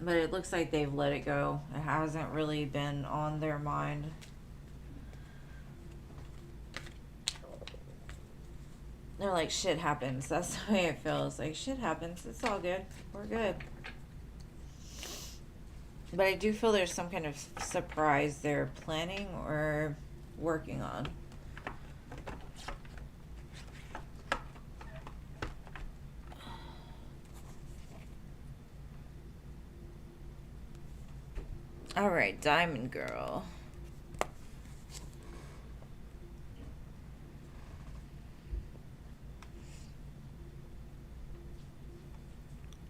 But it looks like they've let it go. It hasn't really been on their mind. They're like, shit happens. That's the way it feels. Like, shit happens. It's all good. We're good. But I do feel there's some kind of surprise they're planning or working on. All right, Diamond Girl.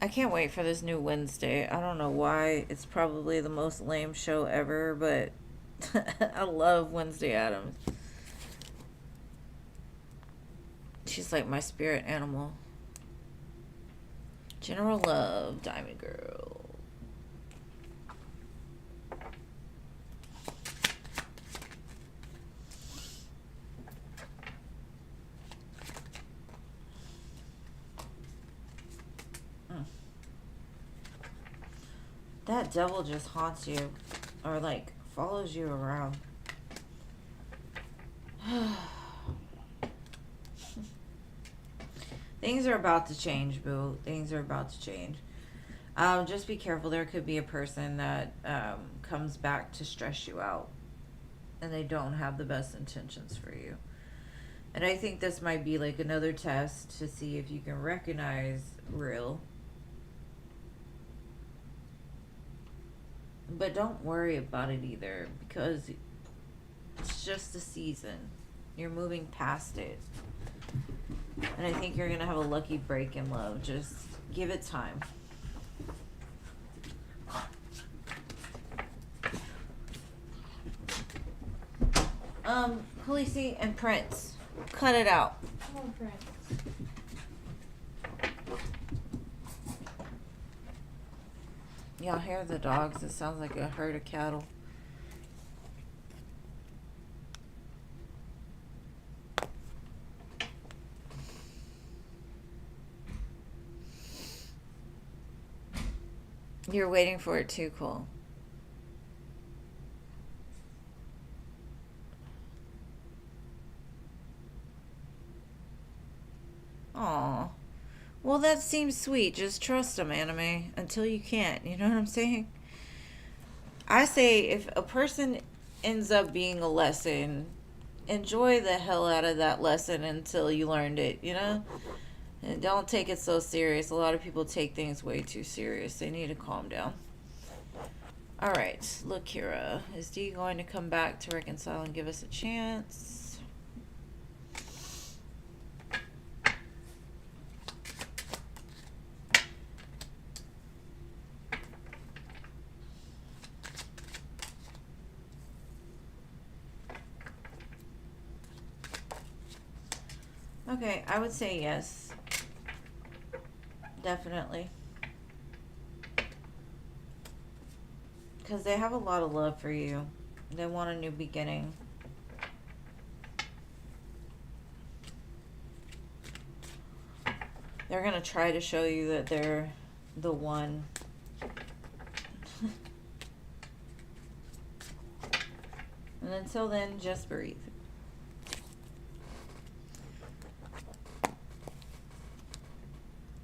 I can't wait for this new Wednesday. I don't know why. It's probably the most lame show ever, but I love Wednesday Addams. She's like my spirit animal. General Love, Diamond Girl. That devil just haunts you, or like follows you around. Things are about to change, boo. Things are about to change. Just be careful. There could be a person that comes back to stress you out, and they don't have the best intentions for you. And I think this might be like another test to see if you can recognize real. But don't worry about it either, because it's just a season. You're moving past it. And I think you're going to have a lucky break in love. Just give it time. Khaleesi and Prince, cut it out. Come on, Prince. Y'all hear the dogs? It sounds like a herd of cattle. You're waiting for it too, Cole. Aw. Well, that seems sweet. Just trust them, anime, until you can't. You know what I'm saying? I say if a person ends up being a lesson, enjoy the hell out of that lesson until you learned it, you know? And don't take it so serious. A lot of people take things way too serious. They need to calm down. Alright, look, Kira. Is Dee going to come back to reconcile and give us a chance? Okay, I would say yes. Definitely. Because they have a lot of love for you. They want a new beginning. They're going to try to show you that they're the one. And until then, just breathe.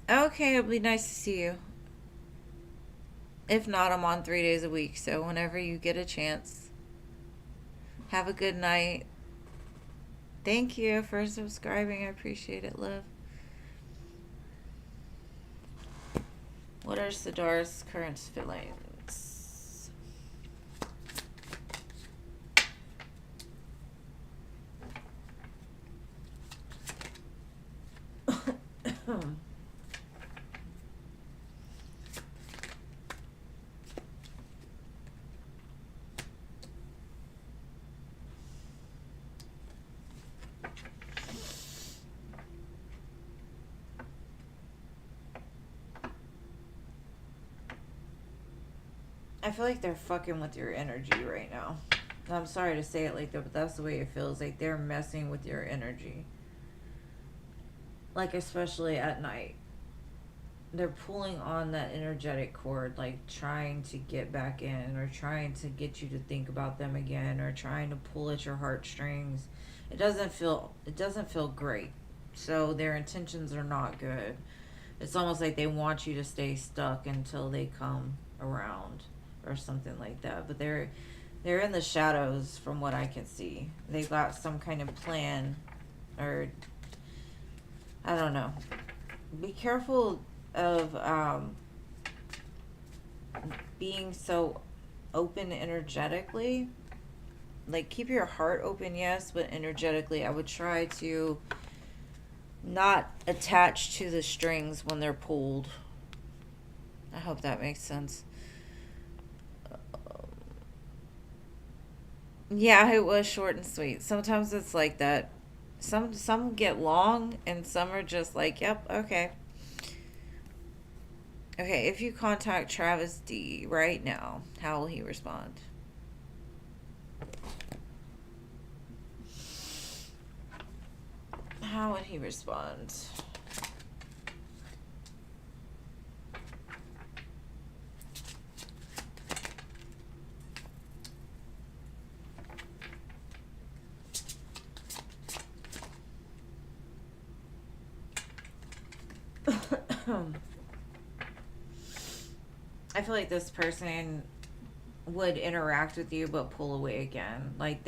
Okay, it'll be nice to see you. If not, I'm on 3 days a week, so whenever you get a chance. Have a good night. Thank you for subscribing. I appreciate it, love. What are Siddhar's current feelings? I feel like they're fucking with your energy right now. I'm sorry to say it like that, but that's the way it feels. Like they're messing with your energy. Like especially at night. They're pulling on that energetic cord, like trying to get back in or trying to get you to think about them again or trying to pull at your heartstrings. It doesn't feel great. So their intentions are not good. It's almost like they want you to stay stuck until they come around or something like that. But they're in the shadows from what I can see. They've got some kind of plan or I don't know. Be careful of being so open energetically. Like keep your heart open, yes, but energetically I would try to not attach to the strings when they're pulled. I hope that makes sense. Yeah, it was short and sweet. Sometimes it's like that. Some get long and some are just like, yep, okay. Okay, if you contact Travis D right now, how will he respond? How would he respond? I feel like this person would interact with you but pull away again. Like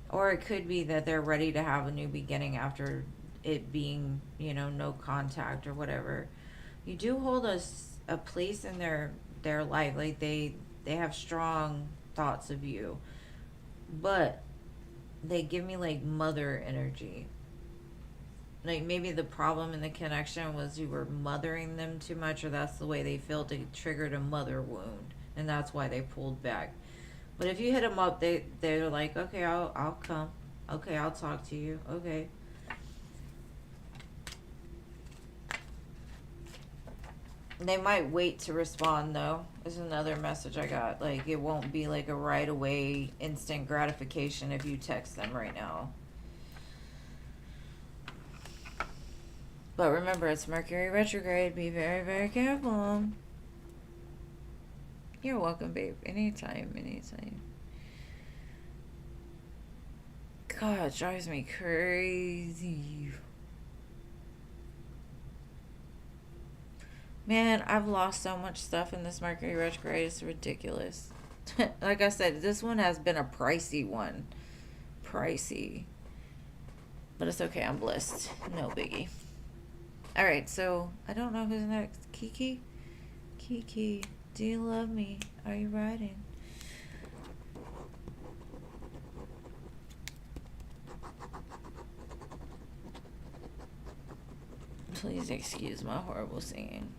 or it could be that they're ready to have a new beginning after it being, no contact or whatever. You do hold a place in their life. Like they have strong thoughts of you. but they give me like mother energy. Like maybe the problem in the connection was you were mothering them too much, or that's the way they felt. It triggered a mother wound, and that's why they pulled back. But if you hit them up, they're like, okay, I'll come. Okay, I'll talk to you. Okay. They might wait to respond though. Is another message I got. Like it won't be like a right away instant gratification if you text them right now. But remember, it's Mercury retrograde. Be very, very careful. You're welcome, babe. Anytime, anytime. God, it drives me crazy. Man, I've lost so much stuff in this Mercury retrograde. It's ridiculous. Like I said, this one has been a pricey one. Pricey. But it's okay. I'm blessed. No biggie. Alright, so I don't know who's next. Kiki? Kiki, do you love me? Are you riding? Please excuse my horrible singing.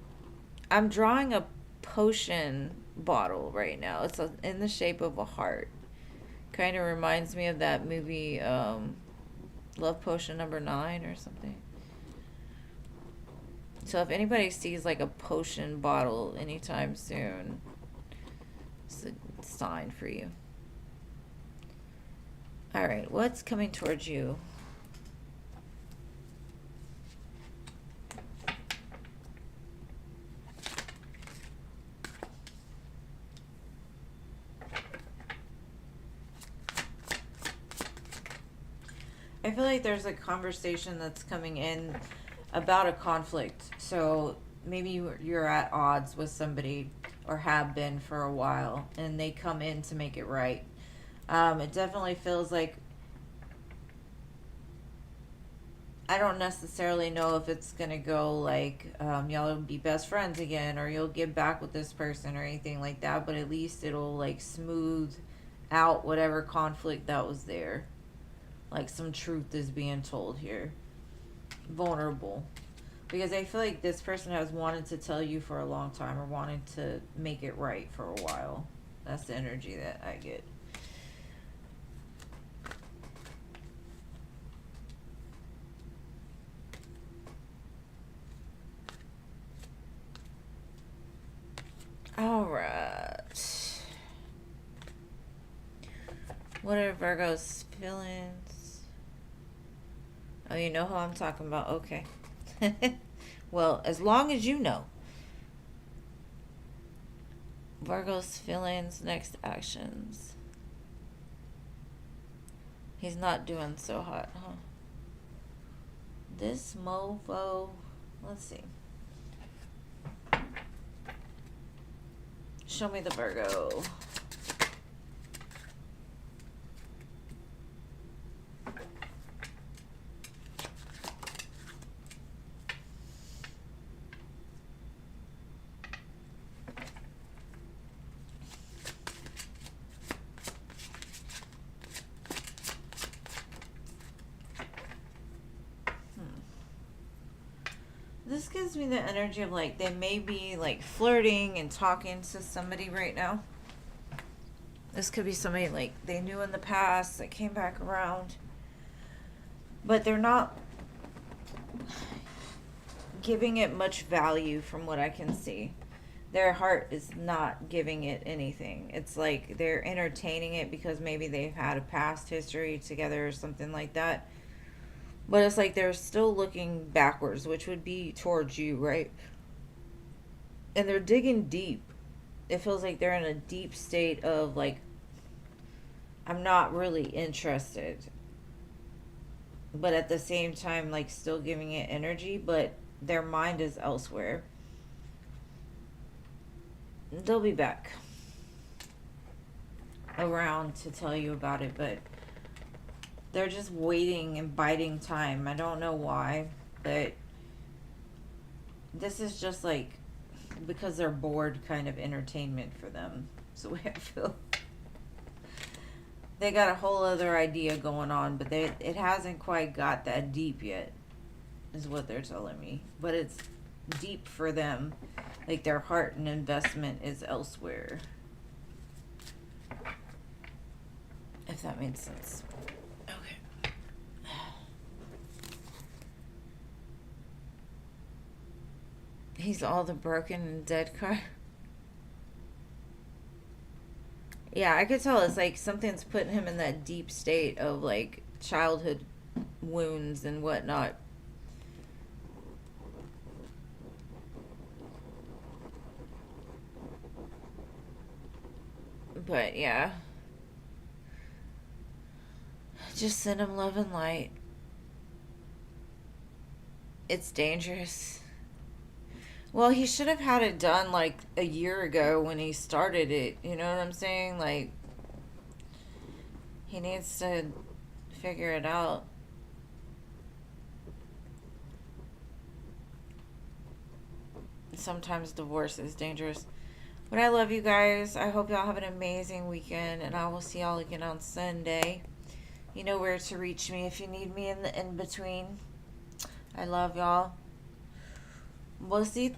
I'm drawing a potion bottle right now. It's in the shape of a heart. Kind of reminds me of that movie, Love Potion #9 or something. So if anybody sees like a potion bottle anytime soon, it's a sign for you. Alright, what's coming towards you? I feel like there's a conversation that's coming in about a conflict. So maybe you're at odds with somebody or have been for a while, and they come in to make it right. It definitely feels like, I don't necessarily know if it's gonna go like y'all will be best friends again, or you'll get back with this person or anything like that, but at least it'll like smooth out whatever conflict that was there. Like some truth is being told here. Vulnerable. Because I feel like this person has wanted to tell you for a long time, or wanted to make it right for a while. That's the energy that I get. Alright. What are Virgo's feelings? Oh, you know who I'm talking about? Okay. Well, as long as you know. Virgo's feelings, next actions. He's not doing so hot, huh? This mofo. Let's see. Show me the Virgo. This gives me the energy of like they may be like flirting and talking to somebody right now. This could be somebody like they knew in the past that came back around. But they're not giving it much value from what I can see. Their heart is not giving it anything. It's like they're entertaining it because maybe they've had a past history together or something like that. But it's like they're still looking backwards, which would be towards you, right? And they're digging deep. It feels like they're in a deep state of like, I'm not really interested. But at the same time, like still giving it energy, but their mind is elsewhere. They'll be back around to tell you about it, but they're just waiting and biding time. I don't know why, but this is just like because they're bored kind of entertainment for them. That's the way I feel. they got a whole other idea going on, but it hasn't quite got that deep yet, is what they're telling me. But it's deep for them. Like their heart and investment is elsewhere. If that makes sense. Okay. He's all the broken and dead card. Yeah, I could tell it's like something's putting him in that deep state of like childhood wounds and whatnot. But yeah. Just send him love and light. It's dangerous. Well, he should have had it done like a year ago when he started it. You know what I'm saying? Like, he needs to figure it out. Sometimes divorce is dangerous. But I love you guys. I hope y'all have an amazing weekend, and I will see y'all again on Sunday. You know where to reach me if you need me in the in between. I love y'all. Besitos.